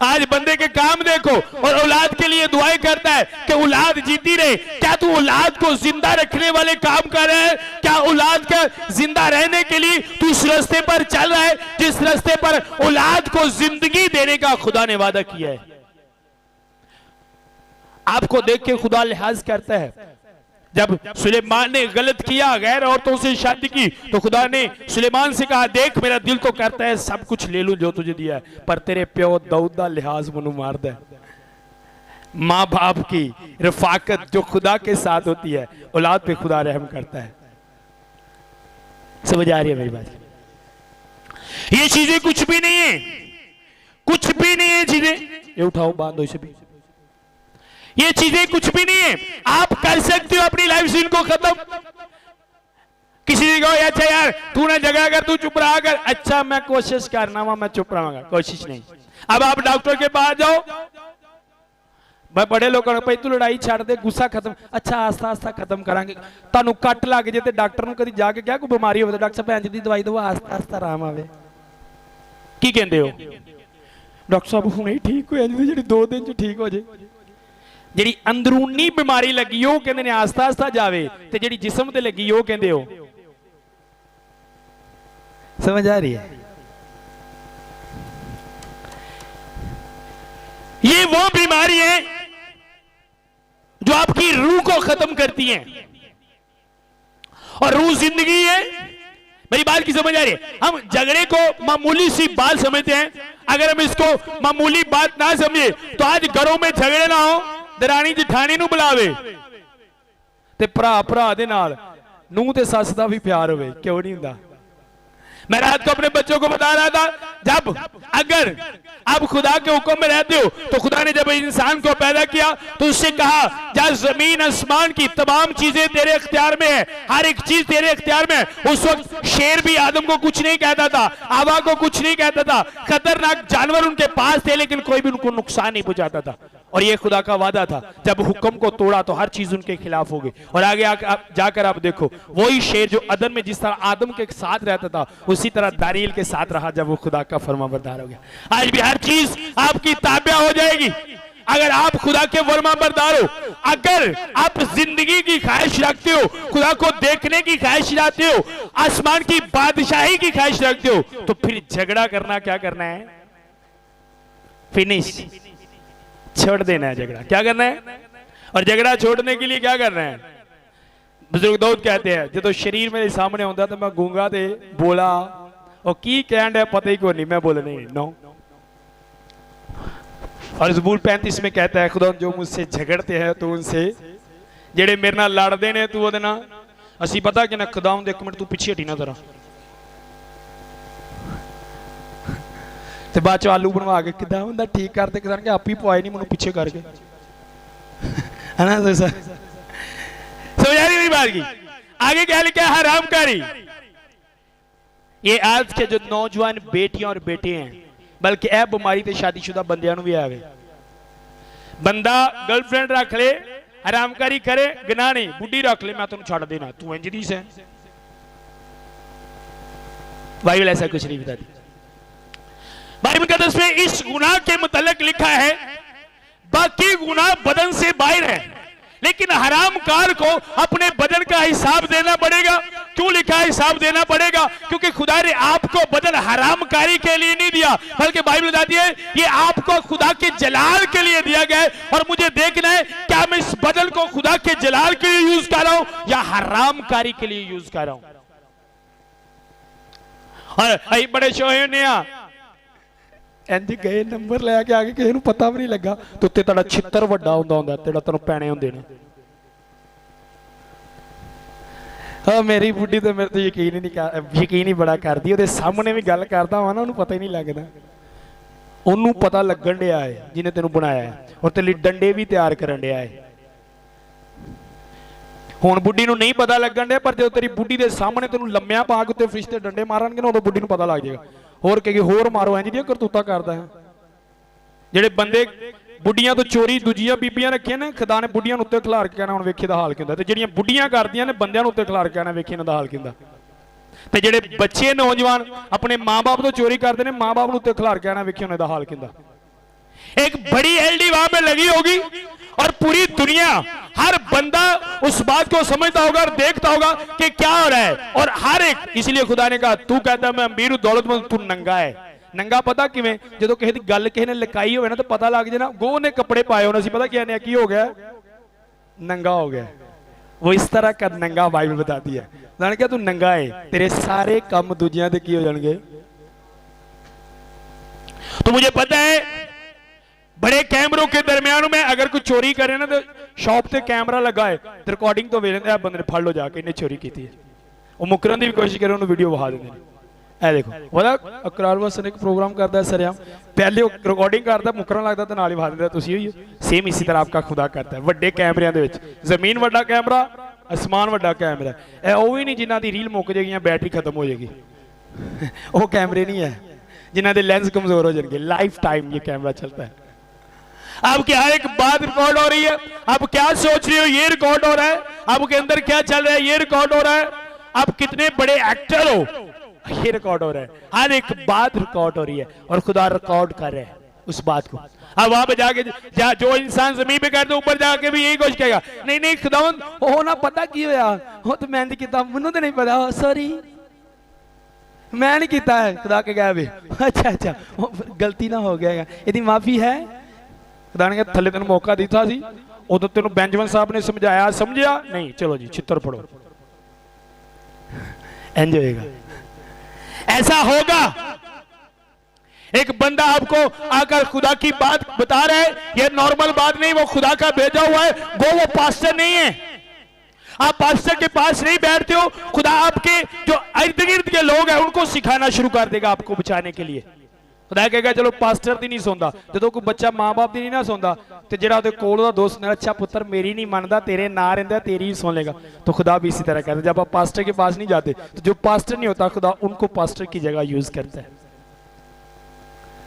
आज बंदे के काम देखो और औलाद के लिए दुआएं करता है कि औलाद जीती रहे। क्या तू औलाद को जिंदा रखने वाले काम कर रहा है? क्या औलाद का जिंदा रहने के लिए तू उस रास्ते पर चल रहा है जिस रास्ते पर औलाद को जिंदगी देने का खुदा ने वादा किया है? आपको देख के खुदा लिहाज करता है। जब सुलेमान ने गलत किया, गैर औरतों से शादी की, तो खुदा ने सुलेमान से कहा देख मेरा दिल तो करता है सब कुछ ले लूं जो तुझे दिया है, पर तेरे प्यो दाऊद दा लिहाज मनु मार दे। माँ बाप की रफाकत जो खुदा के साथ होती है औलाद पे खुदा रहम करता है। समझ आ रही है मेरी बात? ये चीजें कुछ भी नहीं है, कुछ भी नहीं है चीजें। ये उठाओ बांधो इसे भी। ये चीजें कुछ भी नहीं है। आप कर सकते हो अपनी लाइफ से इनको खत्म। किसी ने कहो अच्छा यार तू ना झगड़ा कर, तू चुप रहा कर। अच्छा मैं कोशिश करना वा, मैं चुप रहा, कोशिश नहीं। अब आप डॉक्टर के पास जाओ, बड़े लोगों ने तू लड़ाई छड़ दे, गुस्सा खत्म। अच्छा आस्ता आस्ता खत्म करांगे। तानू कट लग जाए तो डॉक्टर को कभी जाके क्या कोई बीमारी हो डॉक्टर साहब इंज दी दवाई दो आस्ता आस्ता आराम आवे, की कहते हो? डॉक्टर साहब हुणे ही ठीक हो जाए, जी 2 दिन च ठीक हो जाए। जी अंदरूनी बीमारी लगी वो कहते ने आस्ता आस्ता जावे, ते जी जिस्म ते लगी वो कहते हो। समझ आ रही है? ये वो बीमारी है जो आपकी रूह को खत्म करती है और रूह जिंदगी है। मेरी बात की समझ आ रही है? हम झगड़े को मामूली सी बात समझते हैं। अगर हम इसको मामूली बात ना समझे तो आज घरों में झगड़े ना हो, दरानी जिठानी नु बुलावे ਤੇ ਭਰਾ ਭਰਾ ਦੇ ਨਾਲ ਨੂੰਹ ਤੇ ਸੱਸ ਦਾ ਵੀ प्यार ਹੋਵੇ क्यों नहीं ਹੁੰਦਾ। मैं रात को अपने बच्चों को बता रहा था, जब अगर आप खुदा के हुक्म में रहते हो तो खुदा ने जब इंसान को पैदा किया तो उससे कहा जब जमीन आसमान की तमाम चीजें तेरे इख्तियार में है, हर एक चीज तेरे इख्तियार में है। उस वक्त शेर भी आदम को कुछ नहीं कहता था, हवा को कुछ नहीं कहता था, खतरनाक जानवर उनके पास थे लेकिन कोई भी उनको नुकसान नहीं पहुंचाता था। और ये खुदा का वादा था, जब हुक्म को तोड़ा तो हर चीज उनके खिलाफ हो गई। और आगे जाकर आप देखो, वही शेर जो अदन में जिस तरह आदम के साथ रहता था उसी तरह दानियल के साथ रहा जब वो खुदा का फरमाबरदार हो गया। आज भी हर चीज आपकी ताबा हो जाएगी अगर आप खुदा के फरमाबरदार हो। अगर आप जिंदगी की ख्वाहिश रखते हो, खुदा को देखने की ख्वाहिश रखते हो, आसमान की बादशाही की ख्वाहिश रखते हो, तो फिर झगड़ा करना क्या करना है? फिनिश, छोड़ देना है झगड़ा। क्या करना है? और झगड़ा छोड़ने के लिए क्या करना है? बुजुर्ग दाऊद कहते हैं, जो तो शरीर मेरे सामने होता तो मैं गूंगा थे बोला और की कहन है पता ही को नहीं, मैं बोला नहीं नो। और ज़बूर 35 में कहता है, खुदा जो मुझसे झगड़ते हैं तो उनसे जेड़े मेरे नाल लड़दे ने तू ओदे नाल असी पता कि ना खुदाम दे एक मिनट तू पीछे हटी ना जरा ते बाद चो आलू बनवा के किदा हुंदा ठीक करते किसान के आप ही पवाए नहीं मैनू पीछे करके है ना। तो समझ आ रही मेरी बात की? आगे क्या लिखा है? हरामकारी। ये आज के जो नौजवान बेटियां और बेटे हैं, बल्कि यह बीमारी तो शादीशुदा बंदियां नूं भी आवे। बंदा गर्लफ्रेंड रख ले, हरामकारी करे, गनाह नहीं, बुढ़ी रख ले मैं तेन छड़ देना, तू इंज दी से। बाइबल ऐसा कुछ नहीं बताती। बाइबल का दसवें इस गुनाह के मुतल्लिक लिखा है, बाकी गुनाह बदन से बाहर है लेकिन हरामकार को अपने बदन का हिसाब देना पड़ेगा। क्यों लिखा है हिसाब देना पड़ेगा? क्योंकि खुदा ने आपको बदन हरामकारी के लिए नहीं दिया, बल्कि बाइबल बताती है ये आपको खुदा के जलाल के लिए दिया गया है। और मुझे देखना है क्या मैं इस बदन को खुदा के जलाल के लिए यूज कर रहा हूं या हरामकारी के लिए यूज कर रहा हूं। और आई बड़े शोहे ने इंज गए नंबर लैके आके किसी को पता भी नहीं लगा तो उत्ते तेरा छित्तर वड्डा हुंदा तेरा तेन पैने हुंदे ने। हाँ मेरी बुढ़ी तो मेरे तो यकीन ही बड़ा करदी, ਉਹਦੇ सामने भी गल करदा वा ना ਉਹਨੂੰ पता ही नहीं लगता। ਉਹਨੂੰ पता लगन दिया है जिन्हें तेन बनाया है और तेरे लिए डंडे भी तैयार करन दिया है। हुण बुढ़ी नूं नहीं पता लगन दिया, पर जो तेरी बुढ़ी के सामने तेन लम्मिया पा के उत्ते फरिश्ते डंडे मारनगे ना उदों बुढ़ी नूं पता लग जाएगा। होर कहेगी होर मारो इंज दी करतूता करदा है। ਜਿਹੜੇ ਬੰਦੇ बुढ़िया तो चोरी दूजिया बीबियां रखिया ने, खुदा ने बुढ़िया उत्ते खिलार के कहना हुण वेखी दा हाल किंदा, ते ਜਿਹੜੀਆਂ बुढ़िया करदियां ने बंदियां उत्ते खिलार के कहना वेखी इन्हां दा हाल किंदा। ते ਜਿਹੜੇ बच्चे नौजवान अपने माँ बाप तो चोरी करते हैं, माँ बाप उत्ते खिलार के कहना वेखी उन्हां दा हाल किंदा। एक बड़ी एलडी वहां पे लगी होगी और पूरी दुनिया हर बंदा उस बात को समझता होगा और देखता होगा कि क्या हो रहा है। और हर एक, इसलिए खुदा ने कहा तू कहता मैं अमीर हूं दौलतमंद, तू नंगा है। नंगा पता किवें? जो किसी की गल किसी ने लकाई हो ना तो पता लग जाए ना, गोह ने कपड़े पाए होने सी पता क्या ने की हो गया, नंगा हो गया। वो इस तरह का नंगा बाइबल बताती है। जान क्या तू नंगा है, तेरे सारे काम दूजियां ते की हो जाएंगे। तो मुझे पता है बड़े कैमरों के दरमियान में अगर कोई चोरी करे ना तो शॉप पे कैमरा लगा है तो रिकॉर्डिंग तो वेखते हैं बंदे ने फड़ लो जाके इन्हें चोरी की है। वो मुकरन की भी कोशिश करे उन्होंने वीडियो विखा देंगे। ए देखो पता अकराल वासन एक प्रोग्राम करता है सरेआम, पहले रिकॉर्डिंग करता मुकरन लगता तो नाल ही विखा देता तुसी होई। सेम इसी तरह आपका खुदा करता है वड्डे कैमरियां दे विच, जमीन वड्डा कैमरा, आसमान वड्डा कैमरा। ए वो भी नहीं जिन्हां दी रील मुक जाएगी या बैटरी खत्म हो जाएगी, वो कैमरे नहीं है जिन्हां दे लेंस कमजोर हो जाएंगे। लाइफ टाइम ये कैमरा चलता है। आपकी हर एक बात रिकॉर्ड हो रही है, आप क्या सोच रहे हो ये रिकॉर्ड हो रहा है, आपके अंदर क्या चल रहा है ये रिकॉर्ड हो रहा है, आप कितने बड़े एक्टर हो ये रिकॉर्ड हो रहा है। हर एक बात रिकॉर्ड हो रही है और खुदा रिकॉर्ड कर रहे हैं उस बात को। अब वहां पे जाके जो इंसान जमीन पे करते ऊपर जाके भी यही कोशिश करेगा, नहीं नहीं खुदावंद हो ना पता की होया हो तो मैं किया मैनू तो नहीं पता, सॉरी मैं नहीं किया है। खुदा के कहा भी अच्छा अच्छा गलती ना हो गया, यदि माफी है। खुदा ने थले तेन मौका दिता सी, उदों तेन बेंजमन साहब ने समझाया, समझिया नहीं, चलो जी छित्र पड़ो, इंज होएगा, ऐसा होगा। एक बंदा आपको आकर खुदा की बात बता रहा है, यह नॉर्मल बात नहीं, वो खुदा का भेजा हुआ है, वो पास्टर नहीं है। आप पास्टर के पास नहीं बैठते हो, खुदा आपके जो इर्द गिर्द के लोग हैं उनको सिखाना शुरू कर देगा आपको बचाने के लिए। खुदा कहेगा चलो पास्टर दी नहीं सुनता, जो कोई बच्चा माँ बाप दी नहीं ना सुनता तो जो कोल दा दोस्त ने अच्छा पुत्र मेरी नहीं मानता, तेरे ना रहता तेरी ही सुन लेगा। तो खुदा भी इसी तरह कहता है, जब आप पास्टर के पास नहीं जाते तो जो पास्टर नहीं होता खुदा उनको पास्टर की जगह यूज करता है।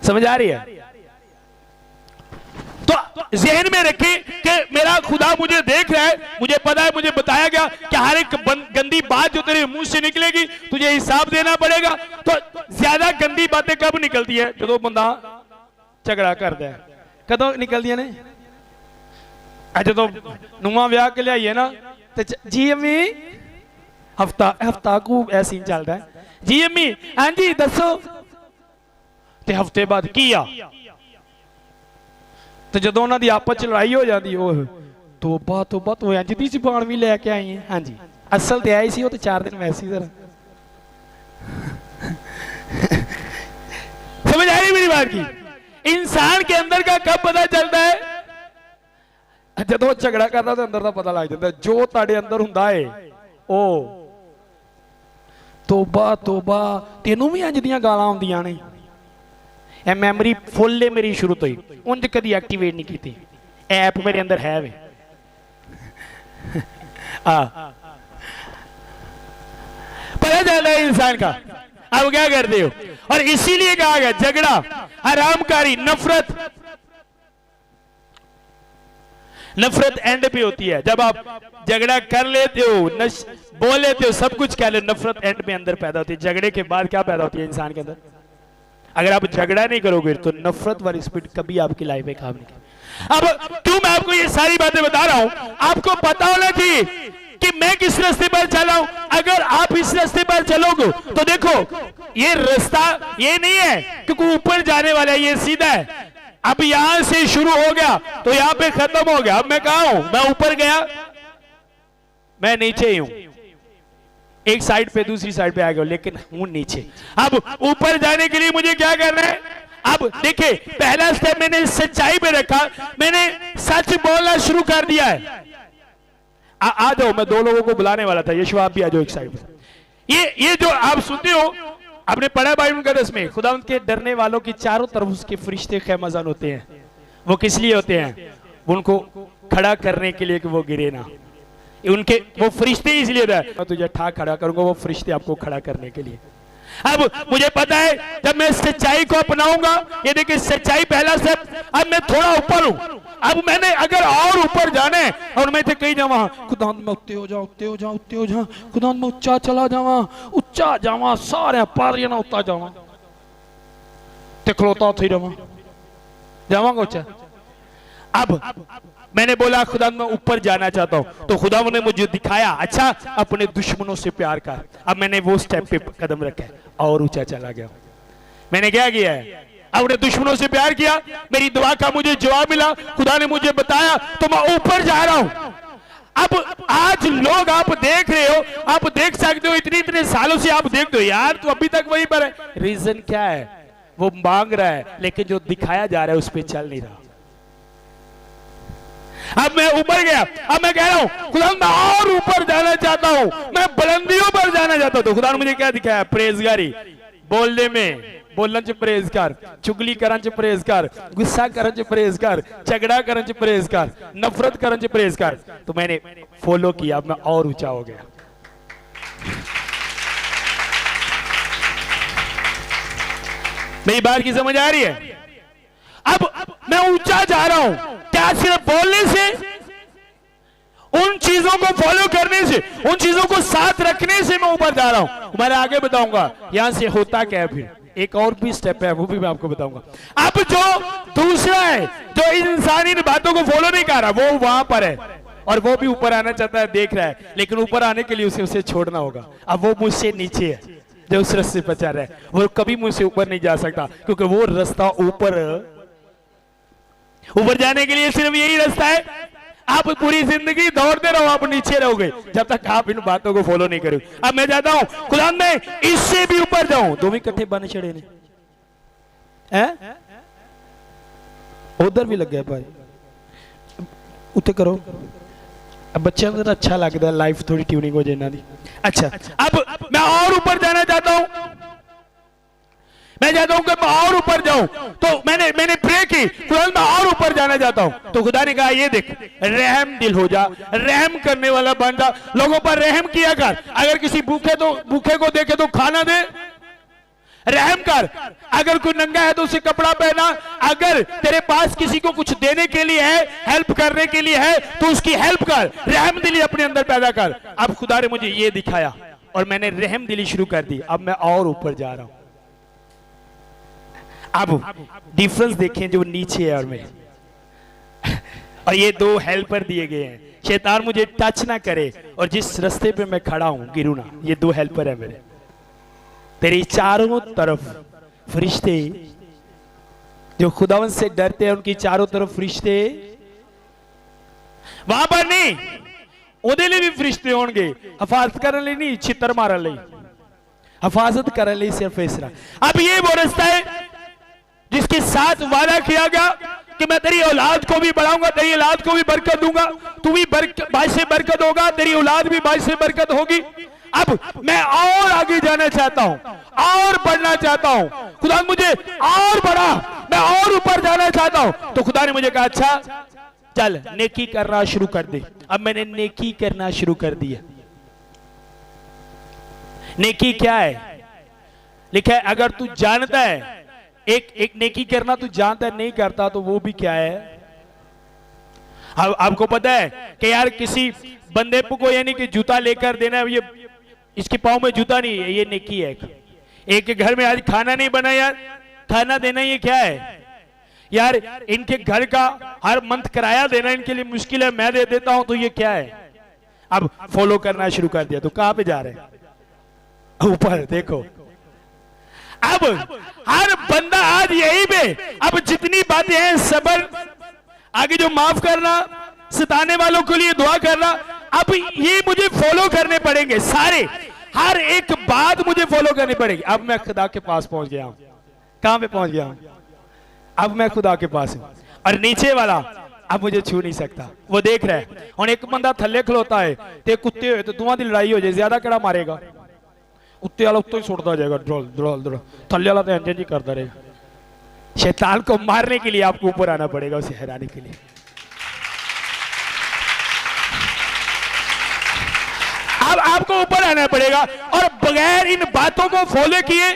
समझ आ रही है? तो जहन में रखे कि मेरा खुदा मुझे देख रहा है, मुझे पता है, मुझे बताया गया कि हर एक गंदी बात जो तेरे मुंह से निकलेगी तुझे हिसाब देना पड़ेगा। तो ज्यादा गंदी बातें कब निकलती है? जो बंदा झगड़ा करता है। कदों निकलती ने? अच्छा तो नुआ ब्याह के लिए आइए ना तो जी अम्मी हफ्ता को ऐसी चलता है, जी अम्मी हाँ जी दसो, ते हफ्ते बाद किया तो जो उन्होंने आपस च लड़ाई हो जाती तोबा तो इंज दी जुबान भी लैके आई है। हाँ जी असल तो आई सी, वो तो 4 दिन वैसी तरह। समझ आ रही मेरी बात की? इंसान के अंदर का कब पता चलता है? जो झगड़ा करता तो अंदर का पता लग जाता है। जो ताड़े अंदर हुंदा है ओ तोबा तेनू भी इंज दियां गालां आउंदियां ने। ए मैमरी फुल है मेरी शुरू तो ही, उंज कदी एक्टिवेट नहीं की, ऐप मेरे अंदर है वे। पता चलता है इंसान का। अब क्या करते हो? और इसीलिए कहा गया झगड़ा हरामकारी, नफरत एंड पे होती है। जब आप झगड़ा कर लेते हो, बोल लेते हो, सब कुछ कह ले, नफरत एंड पे अंदर पैदा होती है। झगड़े के बाद क्या पैदा होती है इंसान के अंदर? अगर आप झगड़ा नहीं करोगे तो नफरत वाली स्पीड कभी आपकी लाइफ में काम नहीं करेगी। अब क्यों मैं आपको ये सारी बातें बता रहा हूं? आपको पता होना चाहिए कि मैं किस रास्ते पर चल रहा हूं। अगर आप इस रास्ते पर चलोगे तो देखो ये रास्ता ये नहीं है क्योंकि ऊपर जाने वाला है, ये सीधा है। अब यहां से शुरू हो गया तो यहां पे खत्म हो गया। अब मैं कहां हूं? मैं ऊपर गया, मैं नीचे ही हूं। एक साइड पे दूसरी साइड पे आ गया लेकिन हूं नीचे। अब ऊपर जाने के लिए मुझे क्या करना है? अब देखिए पहला स्टेप मैंने सच्चाई पे रखा, मैंने सच बोलना शुरू कर दिया है। आ जाओ, मैं 2 लोगों को बुलाने वाला था। यीशु आप भी आ जाओ एक साइड पे। ये जो आप सुनते हो आपने पढ़ा बाइबल मुकद्दस में, खुदा के डरने वालों की चारों तरफ उसके फरिश्ते खैमजान होते हैं। वो किस लिए होते हैं? उनको खड़ा करने के लिए कि वो गिरे ना। उनके वो फरिश्ते इसलिए मैं तुझे ठाक खड़ा करूंगा, वो फरिश्ते आपको खड़ा करने के लिए। अब मुझे पता है जब मैं सच्चाई को अपनाऊंगा, ये देखिए सच्चाई पहला स्टेप। अब मैं थोड़ा ऊपर हूं, अब मैंने अगर और ऊपर जाना है और मैं थे कहीं जावा, खुदा मैं उत्ते हो जा, खुदा मैं उच्चा चला जावा, उच्चा जावा, सारे पारियां ना उता जावा ते खलोता उथे रहा जावांगा उच्चा। अब मैंने बोला खुदा मैं ऊपर जाना चाहता हूं तो खुदा ने मुझे दिखाया अच्छा अपने दुश्मनों से प्यार कर। अब मैंने वो स्टेप पे कदम रखा है और ऊंचा चला गया। मैंने क्या किया है? अपने दुश्मनों से प्यार किया, मेरी दुआ का मुझे जवाब मिला, खुदा ने मुझे बताया तो मैं ऊपर जा रहा हूं। अब आज लोग आप देख रहे हो, आप देख सकते हो इतने सालों से आप देखते हो यार तो अभी तक वहीं पर है। रीजन क्या है? वो मांग रहा है लेकिन जो दिखाया जा रहा है उस पर चल नहीं रहा। अब मैं ऊपर गया, अब मैं कह रहा हूं खुदा मैं और ऊपर जाना चाहता हूं, मैं बुलंदियों पर जाना चाहता हूं। तो खुदा ने मुझे क्या दिखाया? परहेजगारी, बोलने में बोलन च परहेज कर, चुगली करन च परहेज कर, गुस्सा करन च परहेज कर, झगड़ा करन च परहेज कर, नफरत करन च परहेज कर। तो मैंने फॉलो किया, अब मैं और ऊंचा हो गया। मेरी बात की समझ आ रही है? अब मैं ऊंचा जा रहा हूं, क्या सिर्फ बोलने से, उन चीजों को फॉलो करने से, उन चीजों को साथ रखने से मैं ऊपर जा रहा हूं। मैं आगे बताऊंगा यहां से होता क्या है। फिर एक और भी स्टेप है वो भी मैं आपको बताऊंगा। अब जो दूसरा है जो इंसान इन बातों को फॉलो नहीं कर रहा वो वहां पर है और वो भी ऊपर आना चाहता है, देख रहा है, लेकिन ऊपर आने के लिए उसे छोड़ना होगा। अब वो मुझसे नीचे है जो उस रास्ते पर चल रहा है, वो कभी मुझसे ऊपर नहीं जा सकता क्योंकि वो रास्ता ऊपर जाने के लिए सिर्फ यही रास्ता है। आप पूरी जिंदगी दौड़ते रहो, आप नीचे रहोगे जब तक आप इन बातों को फॉलो नहीं करोगे। अब मैं जाता हूं खुदा मैं इससे भी ऊपर जाऊं, दो भी इकट्ठे बन चढ़े ने हैं, उधर भी लग गया भाई, उत्ते करो अब बच्चों को तो अच्छा लगता है, लाइफ थोड़ी ट्यूनिंग हो जाए इन्हां दी। अच्छा, अब मैं और ऊपर जाना चाहता हूं, मैं चाहता हूं कि मैं और ऊपर जाऊं। तो मैंने प्रे की, खुदा मैं और ऊपर जाना चाहता हूं। तो खुदा ने कहा ये देख, रहम दिल हो जा, रहम करने वाला बन जा, लोगों पर रहम किया कर। अगर किसी भूखे को देखे तो खाना दे, रहम कर। अगर कोई नंगा है तो उसे कपड़ा पहना। अगर तेरे पास किसी को कुछ देने के लिए है, हेल्प करने के लिए है, तो उसकी हेल्प कर, रहम दिली अपने अंदर पैदा कर। अब खुदा ने मुझे ये दिखाया और मैंने रहम दिली शुरू कर दी। अब मैं और ऊपर जा रहा हूं। अब डिफरेंस देखें जो नीचे है और में, और ये दो हेल्पर दिए गए हैं, शैतान मुझे टच ना करे और जिस रास्ते पे मैं खड़ा हूं गिरूं ना। ये दो हेल्पर है मेरे, तेरी चारों तरफ फरिश्ते जो खुदावन से डरते हैं, उनकी चारों तरफ फरिश्ते, वहां पर नहीं ओदे लिए भी फरिश्ते होंगे, हिफाजत करने लिए नहीं, छितर मारने लिए, हिफाजत करने लिए सिर्फ इसरा। अब ये वो रास्ता है जिसके साथ वादा किया गया कि मैं तेरी औलाद को भी बढ़ाऊंगा, तेरी औलाद को भी बरकत दूंगा, तू भी बाइस से बरकत होगा, तेरी औलाद भी बाइस से बरकत होगी। अब मैं और आगे जाना चाहता हूं, और बढ़ना चाहता हूं। खुदा मुझे और बढ़ा, मैं और ऊपर जाना चाहता हूं। तो खुदा ने मुझे कहा अच्छा चल नेकी करना शुरू कर दे। अब मैंने नेकी करना शुरू कर दिया। नेकी क्या है? लिखा है अगर तू जानता है, एक नेकी करना तू जानता है नहीं करता तो वो भी क्या है। अब आपको पता है कि यार किसी बंदे को यानी कि जूता लेकर देना है, ये इसके पाँव में जूता नहीं है, ये नेकी है। एक के घर में आज खाना नहीं बना यार, खाना देना ये क्या है यार। इनके घर का हर मंथ किराया देना इनके लिए मुश्किल है, मैं दे देता हूं, तो ये क्या है। अब फॉलो करना शुरू कर दिया। तो कहां पे जा रहे हैं? ऊपर देखो। अब हर बंदा आज यही पे, अब जितनी बातें हैं सबर, आगे जो माफ करना, सताने वालों के लिए दुआ करना, अब ये मुझे फॉलो करने पड़ेंगे सारे, हर एक बात मुझे फॉलो करनी पड़ेगी। अब मैं खुदा के पास पहुंच गया हूं। कहां पे पहुंच गया हूं? अब मैं खुदा के पास हूं और नीचे वाला अब मुझे छू नहीं सकता। वो देख रहा है। और एक बंदा थल्ले खलोता है ते कुत्ते हुए तो दोवां दी लड़ाई हो जाए, ज्यादा कड़ा मारेगा? उत्ते वाला उत्तों ही सुटता जाएगा, ड्रोल ड्रोल ड्रोल, थल्ले वाला तो इंजन ही करता रहेगा। शैतान को मारने के लिए आपको ऊपर आना पड़ेगा, उसे हराने के लिए। अब आपको ऊपर आना पड़ेगा और बगैर इन बातों को फॉलो किए,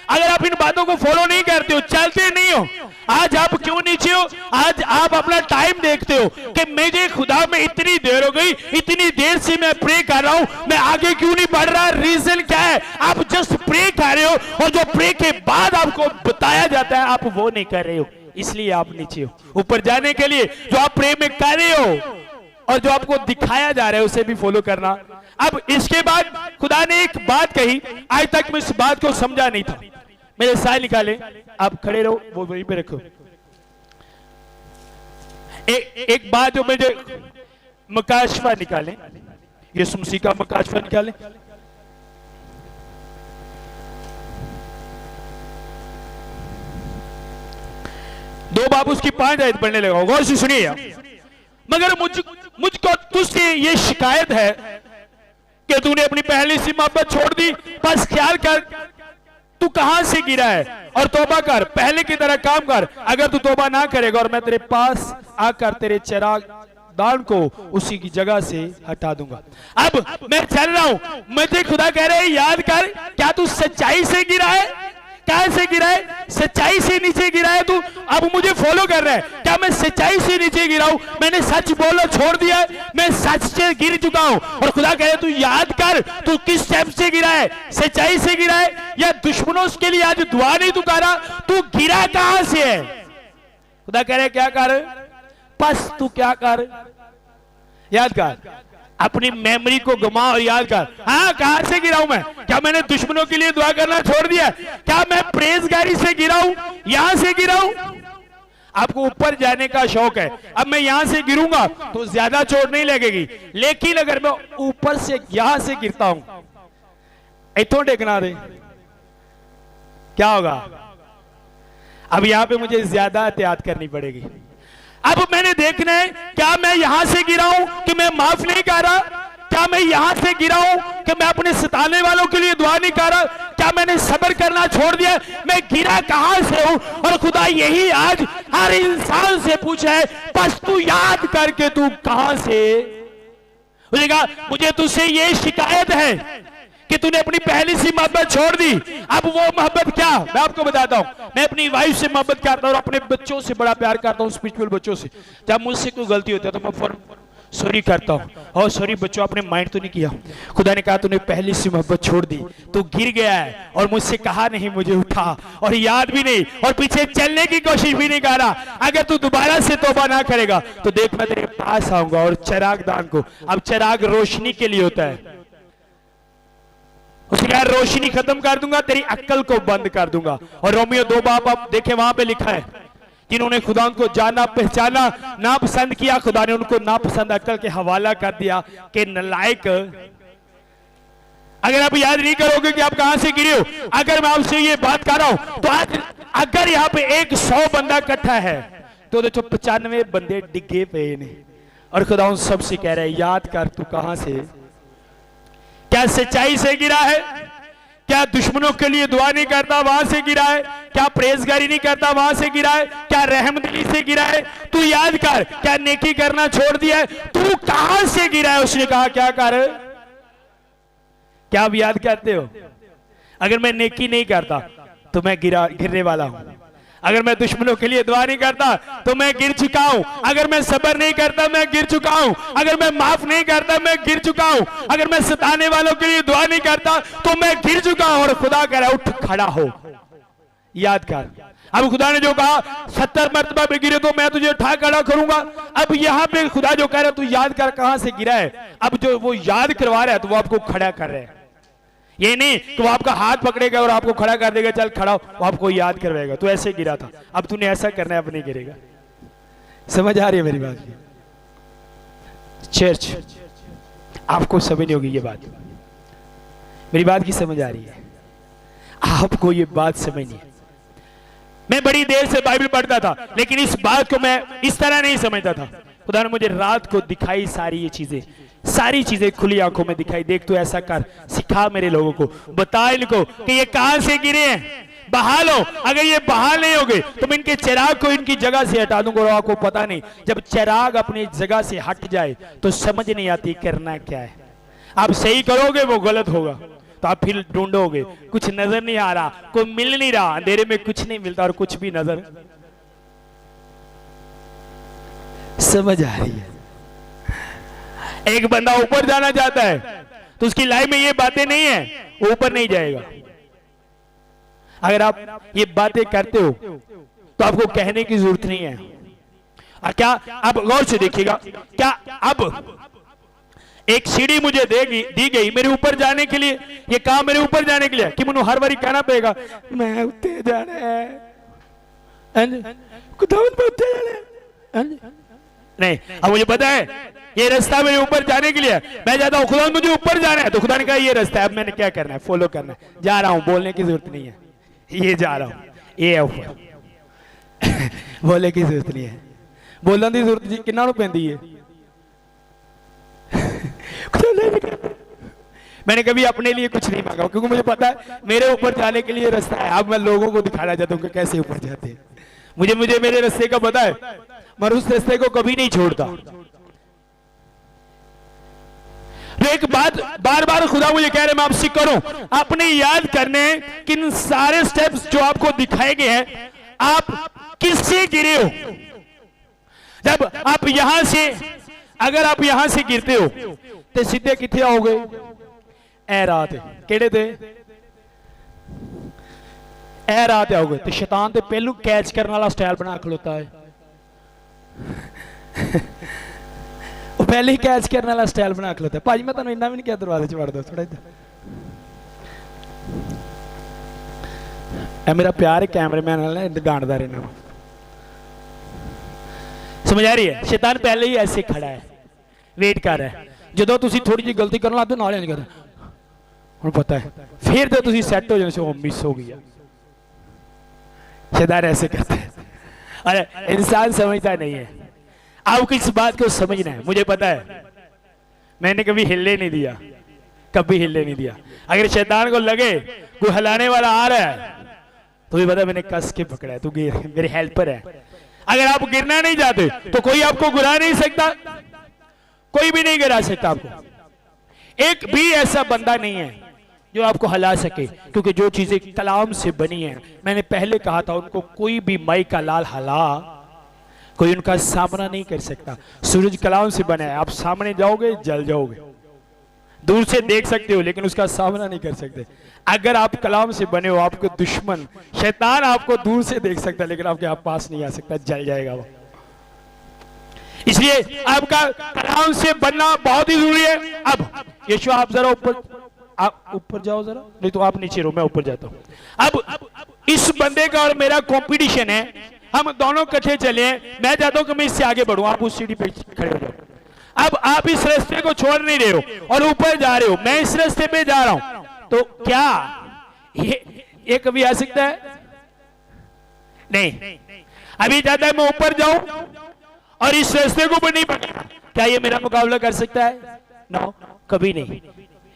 अगर आप इन बातों को फॉलो नहीं करते हो, चलते नहीं हो, आज आप क्यों नीचे हो? आज आप अपना टाइम देखते हो कि मुझे खुदा में इतनी देर हो गई, इतनी देर से मैं प्रे कर रहा हूं, मैं आगे क्यों नहीं बढ़ रहा? रीजन क्या है? आप जस्ट प्रे कर रहे हो और जो प्रे के बाद आपको बताया जाता है आप वो नहीं कर रहे हो, इसलिए आप नीचे हो। ऊपर जाने के लिए जो आप प्रे में कर रहे हो और जो आपको दिखाया जा रहा है उसे भी फॉलो करना। अब इसके बाद खुदा ने एक बात कही, आज तक मैं इस बात को समझा नहीं था। मेरे साय निकाले, आप खड़े रहो, वो वहीं पे रखो। एक बात जो मुझे मकाशफा निकाले, यीशु मसीह का मकाशफा निकाले। दो बाब उसकी 5 आयत पढ़ने लगा, गौर से सुनिए। मगर मुझको तुझसे ये शिकायत है कि तूने अपनी पहली सी मोहब्बत छोड़ दी। बस ख्याल कर तू कहां से गिरा है और तौबा कर, पहले की तरह काम कर। अगर तू तौबा ना करेगा और मैं तेरे पास आकर तेरे चिराग दान को उसी की जगह से हटा दूंगा। अब मैं चल रहा हूं, मुझे खुदा कह रहे हैं याद कर, क्या तू सच्चाई से गिरा है? कहां से गिरा है? सच्चाई से नीचे गिरा है तू। अब मुझे फॉलो कर रहा है, क्या मैं सच्चाई से नीचे गिरा हूं? मैंने सच बोलना छोड़ दिया है, मैं सच से गिर चुका हूं। और खुदा कह रहे हैं तू याद कर, तू किस स्टेप से गिरा है? सच्चाई से गिरा है या दुश्मनों के लिए आज दुआ नहीं तुकारा? तू गिरा कहां से है? खुदा कह रहे क्या कर, बस तू क्या कर, याद कर, अपनी मेमोरी को घुमा और याद कर। हाँ, कहां से गिरा हूं मैं? क्या मैंने दुश्मनों के लिए दुआ करना छोड़ दिया? क्या मैं प्रेजगारी से गिरा हूं? यहां से गिरा हूं? आपको ऊपर जाने का शौक है। अब मैं यहां से गिरूंगा तो ज्यादा चोट नहीं लगेगी, लेकिन अगर मैं ऊपर से यहां से गिरता हूं, इथों टेकना दे, क्या होगा? अब यहां पे मुझे ज्यादा एहतियात करनी पड़ेगी। अब मैंने देखना है क्या मैं यहां से गिरा हूं कि मैं माफ नहीं कर रहा, क्या मैं यहां से गिरा हूं कि मैं अपने सताने वालों के लिए दुआ नहीं कर रहा, क्या मैंने सब्र करना छोड़ दिया, मैं गिरा कहां से हूं। और खुदा यही आज हर इंसान से पूछा है, बस तू याद करके तू कहां से। उसने कहा मुझे तुझसे ये शिकायत है कि तूने अपनी पहली सी मोहब्बत छोड़ दी। अब वो मोहब्बत क्या, मैं आपको बताता हूं। मैं अपनी वाइफ से मोहब्बत करता हूं और अपने बच्चों से बड़ा प्यार करता हूं, स्पिरिचुअल बच्चों से। जब मुझसे कोई गलती होती है तो मैं फौरन सॉरी करता हूं, और सॉरी बच्चों आपने माइंड तो नहीं किया। खुदा ने कहा तूने पहली सी मोहब्बत छोड़ दी, तू गिर गया है और मुझसे कहा नहीं, मुझे उठा और याद भी नहीं और पीछे चलने की कोशिश भी नहीं कर रहा। अगर तू दोबारा से तौबा ना करेगा तो देख मैं तेरे पास आऊंगा और चिरागदान को, अब चिराग रोशनी के लिए होता है, उसने कहा रोशनी खत्म कर दूंगा, तेरी अक्ल को बंद कर दूंगा। और रोमियो 2 बाब आप देखे वहां पे लिखा है, जिन्होंने खुदा को जाना पहचाना ना पसंद किया, खुदा ने उनको नापसंद अक्ल के हवाला कर दिया कि नलायक। अगर आप याद नहीं करोगे कि आप कहां से गिरे हो, अगर मैं आपसे ये बात कर रहा हूं तो आज अगर यहां पे 100 बंदा इकट्ठा है तो 95 बंदे डिगे पे ने, और खुदा उन सबसे कह रहा है याद कर तू कहां से, क्या सच्चाई से गिरा है, क्या दुश्मनों के लिए दुआ नहीं करता वहां से गिरा है, क्या परहेजगारी नहीं करता वहां से गिरा है, क्या रहमदिली से गिरा है, तू याद कर, क्या नेकी करना छोड़ दिया है, तू कहां से गिरा है। उसने कहा क्या कर, क्या आप याद करते हो, अगर मैं नेकी नहीं करता तो मैं गिरने वाला हूं, अगर मैं दुश्मनों के लिए दुआ नहीं करता तो मैं गिर चुका हूं, अगर मैं सब्र नहीं करता मैं गिर चुका हूं, अगर मैं माफ नहीं करता मैं गिर चुका हूं, अगर मैं सताने वालों के लिए दुआ नहीं करता तो मैं गिर चुका हूं। और खुदा कह रहा है उठ खड़ा हो, याद कर। अब खुदा ने जो कहा 70 मरतबा पे गिरे तो मैं तुझे उठा खड़ा करूंगा। अब यहां पे खुदा जो कह रहा है तू याद कर कहां से गिरा है, अब जो वो याद करवा रहा है तो वो आपको खड़ा कर रहा है। ये नहीं कि वो आपका हाथ पकड़ेगा और आपको खड़ा कर देगा, चल खड़ा हो, वो आपको याद करवाएगा तू ऐसे गिरा था, अब तूने ऐसा करना है, अब नहीं गिरेगा। समझ आ रही है मेरी बात? चर्च आपको समझ नहीं होगी ये बात, मेरी बात की समझ आ रही है? आपको ये बात समझ नहीं है। मैं बड़ी देर से बाइबल पढ़ता था लेकिन इस बात को मैं इस तरह नहीं समझता था। खुदा ने मुझे रात को दिखाई सारी चीजें खुली आंखों में दिखाई। देख तू ऐसा कर, सिखा मेरे लोगों को, बता इनको कि ये कहां से गिरे हैं, बहाल हो। अगर ये बहाल नहीं होगे तो मैं इनके चिराग को इनकी जगह से हटा दूंगा। और आपको पता नहीं, जब चिराग अपनी जगह से हट जाए तो समझ नहीं आती करना क्या है। आप सही करोगे वो गलत होगा, तो आप फिर ढूंढोगे, कुछ नजर नहीं आ रहा, कोई मिल नहीं रहा, अंधेरे में कुछ नहीं मिलता और कुछ भी नजर। समझ आ रही है? एक बंदा ऊपर जाना चाहता है तो उसकी लाइफ में ये बातें नहीं है, वो ऊपर नहीं जाएगा। अगर आप ये बातें करते हो तो आपको कहने की जरूरत नहीं है। क्या आप गौर से देखिएगा, क्या अब एक सीढ़ी मुझे दी गई मेरे ऊपर जाने के लिए, ये काम मेरे ऊपर जाने के लिए कि मुझे हर बारी कहना पड़ेगा मैं उत्ते जाना है, नहीं। अब मुझे पता है ये रास्ता मेरे ऊपर जाने के लिए, मैं जाता हूँ खुदा मुझे ऊपर जाना है तो खुदा ने कहा ये रास्ता है, अब मैंने क्या करना है, फॉलो करना है, जा रहा हूं, बोलने की जरूरत नहीं है, ये जा रहा हूं, ये है ऊपर। बोलने की जरूरत नहीं है, बोलने की जरूरत जी किन्ना पैंदी है। मैंने कभी अपने लिए कुछ नहीं मांगा क्योंकि मुझे पता है मेरे ऊपर जाने के लिए रास्ता है। अब मैं लोगों को दिखाना चाहता हूँ कि कैसे ऊपर जाते हैं। मुझे मेरे रास्ते का पता है, मैं उस रास्ते को कभी नहीं छोड़ता। तो एक बात बार बार खुदा मुझे कह रहे मैं आपसे करूं, आपने याद करने कि इन सारे स्टेप्स जो आपको दिखाए गए हैं आप किससे गिरे हो। जब आप यहां से, अगर आप यहां से गिरते हो तो सीधे किथे आओगे, ए रात केड़े थे, ए रात आओगे तो शैतान ते पहलू कैच करने वाला स्टाइल बना खलोता है। वो पहले ही कैच करने वाला स्टाइल बना खलोता है। भाजी मैं तुहानू इन्ना भी नहीं किया दरवाजे च वड़ दो, थोड़ा इधर। मेरा प्यार है कैमरेमैन वाला, डांटदा रहना। समझ आ रही है? शैतान पहले ही ऐसे खड़ा है, वेट कर रहा है। जो तुसी थोड़ी जी गलती करन लग नाल नहीं करदा, हुण पता है फिर तो तुसी सैट हो जाओ, मिस हो गई। शैतान ऐसे करता है। अरे इंसान समझता नहीं है, आपको इस बात को समझना है। मुझे पता है, मैंने कभी हिलने नहीं दिया, कभी हिलने नहीं दिया। अगर शैतान को लगे कोई हिलाने वाला आ रहा है तो भी पता मैंने कस के पकड़ा है, तू गिर, मेरे हेल्पर है। अगर आप गिरना नहीं चाहते तो कोई आपको गिरा नहीं सकता, कोई भी नहीं गिरा सकता आपको। एक भी ऐसा बंदा नहीं है जो आपको हिला सके, क्योंकि जो चीजें कलाम से बनी है, मैंने पहले कहा था, उनको कोई भी माई का लाल हिला कोई उनका सामना नहीं कर सकता। सूरज कलाम से बना है, आप सामने जाओगे जल जाओगे, दूर से देख सकते हो लेकिन उसका सामना नहीं कर सकते। अगर आप कलाम से बने हो, आपके दुश्मन शैतान आपको दूर से देख सकता है लेकिन आपके पास नहीं आ सकता, जल जाएगा वो। इसलिए आपका कलाम से बनना बहुत ही जरूरी है। अब यीशु आप जरा ऊपर जाओ जरा, नहीं तो आप नीचे रहो, मैं ऊपर जाता हूं। अब इस बंदे का और मेरा कंपटीशन है, हम दोनों इकट्ठे चले हैं। मैं चाहता हूं कि मैं इससे आगे बढ़ूं, आप उस सीढ़ी पे खड़े हो जाओ। अब आप इस रास्ते को छोड़ नहीं रहे हो और ऊपर जा रहे हो, मैं इस रास्ते पे जा रहा हूं, तो क्या ये कभी आ सकता है? नहीं। अभी चाहता है मैं ऊपर जाऊं और इस रास्ते को नहीं पकड़ा, क्या ये मेरा मुकाबला कर सकता है? नो, कभी नहीं।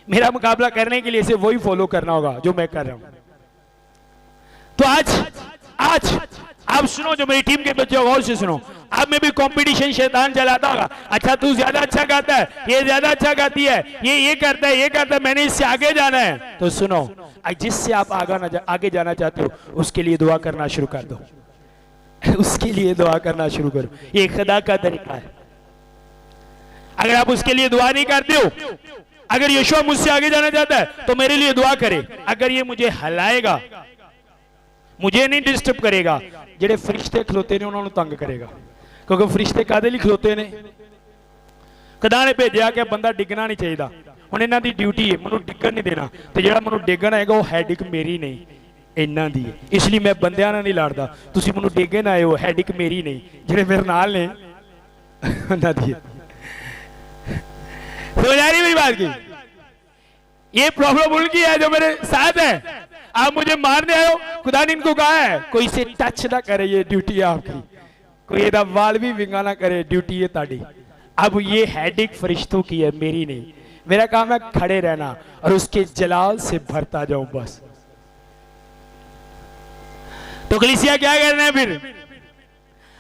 मेरा मुकाबला करने के लिए इसे वही फॉलो करना होगा जो मैं कर रहा हूं। तो आज आप सुनो, जो मेरी टीम के बच्चे गौर से सुनो, अब में भी कंपटीशन शैतान चलाता होगा। अच्छा तू ज्यादा अच्छा गाता है, ये ज्यादा अच्छा गाती है, ये करता है, ये करता है, मैंने इससे आगे जाना है। तो सुनो, जिससे आप आगे जाना चाहते हो उसके लिए दुआ करना शुरू कर दो, उसके लिए दुआ करना शुरू करो। ये खुदा का तरीका है। अगर आप उसके लिए दुआ नहीं करते हो, अगर यीशु मुझसे आगे जाना चाहता है तो मेरे लिए दुआ करे। अगर ये मुझे हिलाएगा, मुझे नहीं डिस्टर्ब करेगा, जेडे फरिश्ते खलोते ने उन्होंने तंग करेगा, क्योंकि फरिश्ते कादे लिए खलोते ने? खुदा ने भेजा कि बंदा डिगना नहीं चाहिए। हुण इन्हां दी ड्यूटी है मैनूं डिगण नहीं देना, तो जिहड़ा मैनूं डिगण आएगा वो हैडिक मेरी नहीं, इन्हां दी है। इसलिए मैं बंदियां नाल नहीं लड़दा। तुसीं मैनूं डिगण आए हो, हैडिक मेरी नहीं, जिहड़े मेरे नाल ने उन्हां दी है। समझ आ रही मेरी बात की? ये प्रॉब्लम उनकी है जो मेरे साथ है। आप मुझे मारने आए हो, खुदा ने इनको कहा है कोई से टच ना करे, ये ड्यूटी है आपकी। कोई एदा वाल भी विंगा ना करे, ड्यूटी है ताड़ी। अब ये हेडिक फरिश्तों की है, मेरी नहीं। मेरा काम है खड़े रहना और उसके जलाल से भरता जाऊं बस। तो कलीसिया क्या करना है फिर?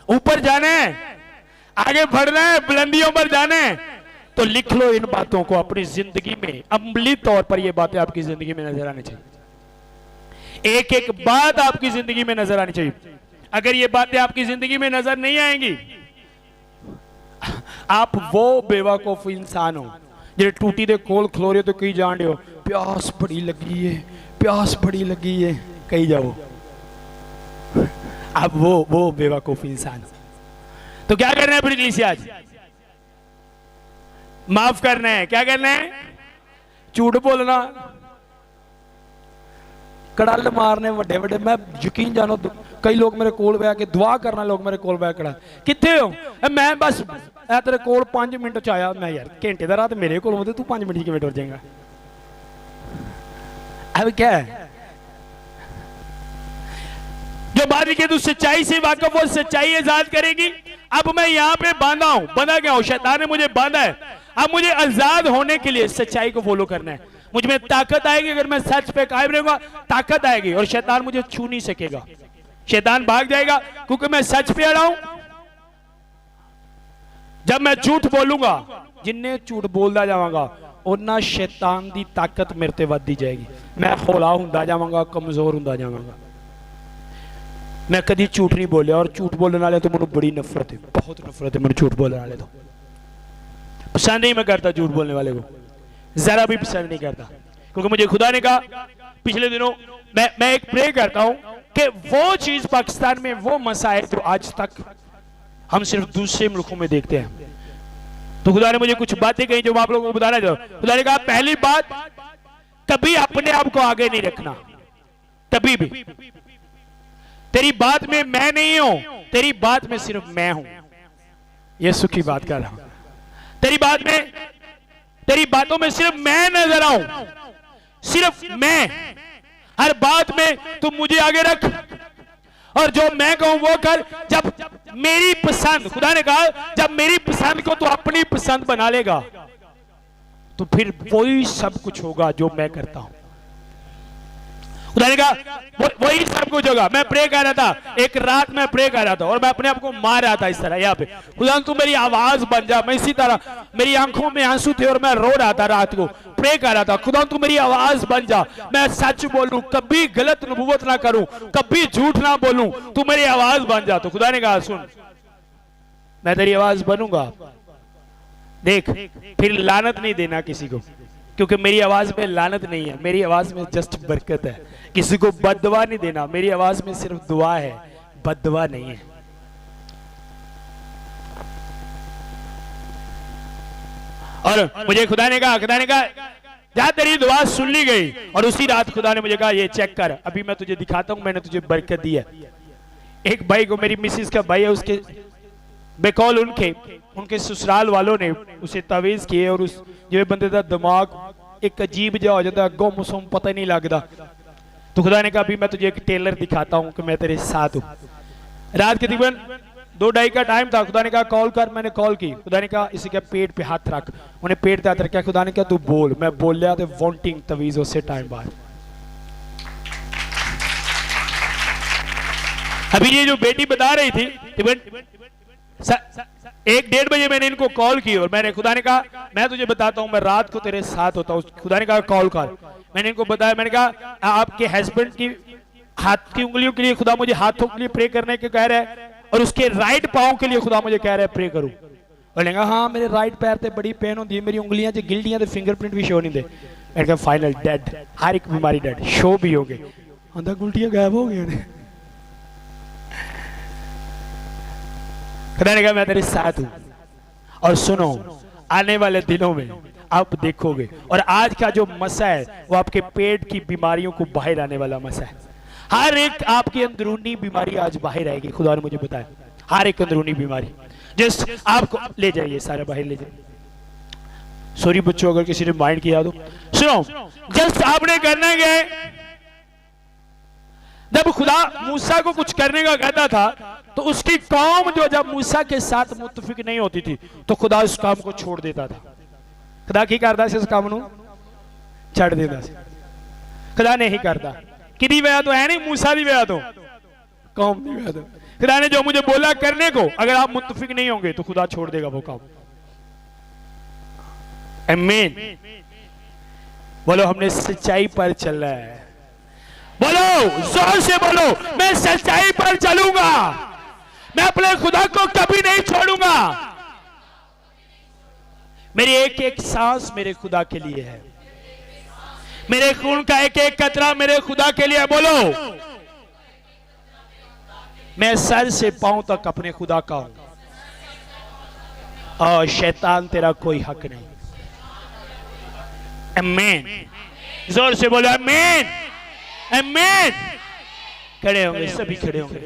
ऊपर जाना है, आगे बढ़ना है, बुलंदियों पर जाना है। तो लिख लो इन बातों को अपनी जिंदगी में, अमली तौर पर ये बातें आपकी जिंदगी में नजर आनी चाहिए। एक एक बात आपकी जिंदगी में नजर आनी चाहिए। अगर ये बातें आपकी जिंदगी में नजर नहीं आएंगी, आप वो बेवकूफ इंसान हो जो टूटी दे कोल खलो रहे हो तो कहीं जान रहे हो प्यास बड़ी लगी है, प्यास बड़ी लगी है, कहीं जाओ। आप वो बेवकूफ इंसान। तो क्या करना है फिर कलीसिया? आज माफ करना है। क्या करना है? झूठ बोलना, कड़ल मारने वड्डे वड्डे। मैं यकीन जानो, कई लोग मेरे कोल बैठ के दुआ करना, लोग मेरे कोल बैठ खड़ा, किथे हो? मैं बस तेरे कोल 5 मिनट च आया। मैं यार घंटे दा रात मेरे कोल होते, तू 5 मिनट किवें टुर जाएगा? अब क्या है जो बात की तू सच्चाई से वाकिफ हो, सच्चाई आजाद करेगी। अब मैं यहाँ पे बांधा हूं, बंधा क्या हूं? शैतान ने मुझे बांधा है। अब मुझे आजाद होने के लिए सच्चाई को फॉलो करना है। मुझ में ताकत आएगी, अगर मैं सच पे कायम रहूंगा ताकत आएगी और शैतान मुझे छू नहीं सकेगा। शैतान भाग जाएगा क्योंकि मैं सच पे अड़ा हूं। जब मैं झूठ बोलूंगा, जिन्ने झूठ बोलता जावांगा उन्ना शैतान की ताकत मेरे ते वधदी जाएगी। मैं हौला हुंदा जावांगा, कमजोर हुंदा जावांगा। मैं कभी झूठ नहीं बोलिया और झूठ बोलने वाले तो मुझे बड़ी नफरत है, बहुत नफरत है मुझे झूठ बोलने वाले तो। पसंद नहीं मैं करता झूठ बोलने वाले को, जरा भी पसंद नहीं करता, क्योंकि मुझे खुदा ने कहा पिछले दिनों मैं एक प्रे करता हूं कि वो चीज पाकिस्तान में, वो मसाइल जो आज तक हम सिर्फ दूसरे मुल्कों में देखते हैं, तो खुदा ने मुझे कुछ बातें कही जो मैं आप लोगों को बताना चाहता हूं। खुदा ने कहा पहली बात, कभी अपने आप को आगे नहीं रखना, कभी भी। तेरी बात में मैं नहीं हूं, तेरी बात में सिर्फ मैं हूं। यीशु की बात कर रहा हूं। तेरी बात में, तेरी बातों में सिर्फ मैं नजर आऊं, सिर्फ मैं। हर बात में तुम मुझे आगे रख, और जो मैं कहूं वो कर। जब मेरी पसंद, खुदा ने कहा जब मेरी पसंद को तू अपनी पसंद बना लेगा तो फिर वही सब कुछ होगा जो मैं करता हूं। खुदा ने कहा वही सब कुछ होगा। मैं प्रे कर रहा था, एक रात में प्रे कर रहा था और मैं अपने आप को मार रहा था इस तरह यहाँ पे, खुदा तू मेरी आवाज बन जा। मैं इसी तरह, मेरी आंखों में आंसू थे और मैं रो रहा था, रात को प्रे कर रहा था, खुदा तू मेरी आवाज बन जा, मैं सच बोलूं, कभी गलत नबूवत ना करूं, कभी झूठ ना बोलूं, तू मेरी आवाज बन जा। तो खुदा ने कहा सुन, मैं तेरी आवाज बनूंगा, देख फिर लानत नहीं देना किसी को, क्योंकि मेरी आवाज में लानत नहीं है, मेरी आवाज में जस्ट बरकत है। किसी को बददुआ नहीं देना, मेरी आवाज में सिर्फ दुआ है, बददुआ नहीं है। और मुझे खुदा ने कहा जा तेरी दुआ सुन ली गई। और उसी रात खुदा ने मुझे कहा ये चेक कर, अभी मैं तुझे दिखाता हूं, मैंने तुझे बरकत दी है। एक भाई को, मेरी मिसिस का भाई है, उसके बेकॉल उनके ससुराल वालों ने उसे तवीज किए और उस जिवे बंदे का दिमाग एक अजीब जा हो जाता है, गुम सुम पता नहीं लगता। तो खुदा ने कहा अभी मैं तुझे एक टेलर दिखाता हूं कि मैं तेरे साथ हूं। रात के तकरीबन 2-2:30 का टाइम था। खुदा ने कहा कॉल कर, मैंने कॉल की। खुदा ने कहा इसी के पेट पे हाथ रख, उन्हें पेट पे हाथ रखा। खुदा ने कहा तू बोल, मैं बोलिया तो वांटिंग तवीज उससे टाइम बाद। अभी ये जो बेटी बता रही थी, 1-1:30 बजे मैंने इनको कॉल की और मैंने, खुदा ने कहा मैं तुझे बताता हूं, मैं रात को तेरे साथ होता हूं। खुदा ने कहा कॉल कर। मैंने इनको बताया, मैंने कहा आपके हस्बैंड की हाथ की उंगलियों के लिए खुदा मुझे हाथों के लिए प्रे करने के कह रहा है और उसके राइट पांव के लिए खुदा मुझे कह रहा है प्रे करूं। और कहा हाँ मेरे राइट पैर ते बड़ी पेन होती है, मेरी उंगलियां च गिल्डियां ते फिंगरप्रिंट भी शो नहीं दे। मैंने कहा फाइनल डेड, हर एक बीमारी डेड, शो भी हो गए, आंधा गुल्टियां गायब हो गई। खुदा ने कहा मैं तेरे साथ हूं और सुनो आने वाले दिनों में आप देखोगे। और आज का जो मसा है वो आपके पेट की बीमारियों को बाहर आने वाला मसा है। हर एक आपकी अंदरूनी बीमारी आज बाहर आएगी, खुदा ने मुझे बताया, हर एक अंदरूनी बीमारी। जस्ट आपको ले जाइए, सारे बाहर ले जाइए। सॉरी बच्चों अगर किसी ने माइंड किया तो सुनो, जस्ट आपने करना क्या है, जब खुदा मूसा को कुछ करने का कहता था तो उसकी कौम जो जब मूसा के साथ मुत्तफिक नहीं होती थी तो खुदा उस काम को छोड़ देता था। खुदा की करता इस काम को छड़ देता, खुदा नहीं करता। किदी वजह तो है नहीं, मूसा की वजह तो, कौम की वजह तो। खुदा ने जो मुझे बोला करने को, अगर आप मुत्तफिक नहीं होंगे तो खुदा छोड़ देगा वो काम। आमीन। बोलो हमने सच्चाई पर चल रहा है, बोलो जोर से बोलो मैं सच्चाई पर चलूंगा, मैं अपने खुदा को कभी नहीं छोड़ूंगा। मेरी एक एक सांस मेरे खुदा के लिए है, मेरे खून का एक एक कतरा मेरे खुदा के लिए। बोलो मैं सर से पांव तक अपने खुदा का हूं और शैतान तेरा कोई हक नहीं। आमीन। जोर से बोलो आमीन, आमीन। खड़े होंगे, सभी खड़े होंगे।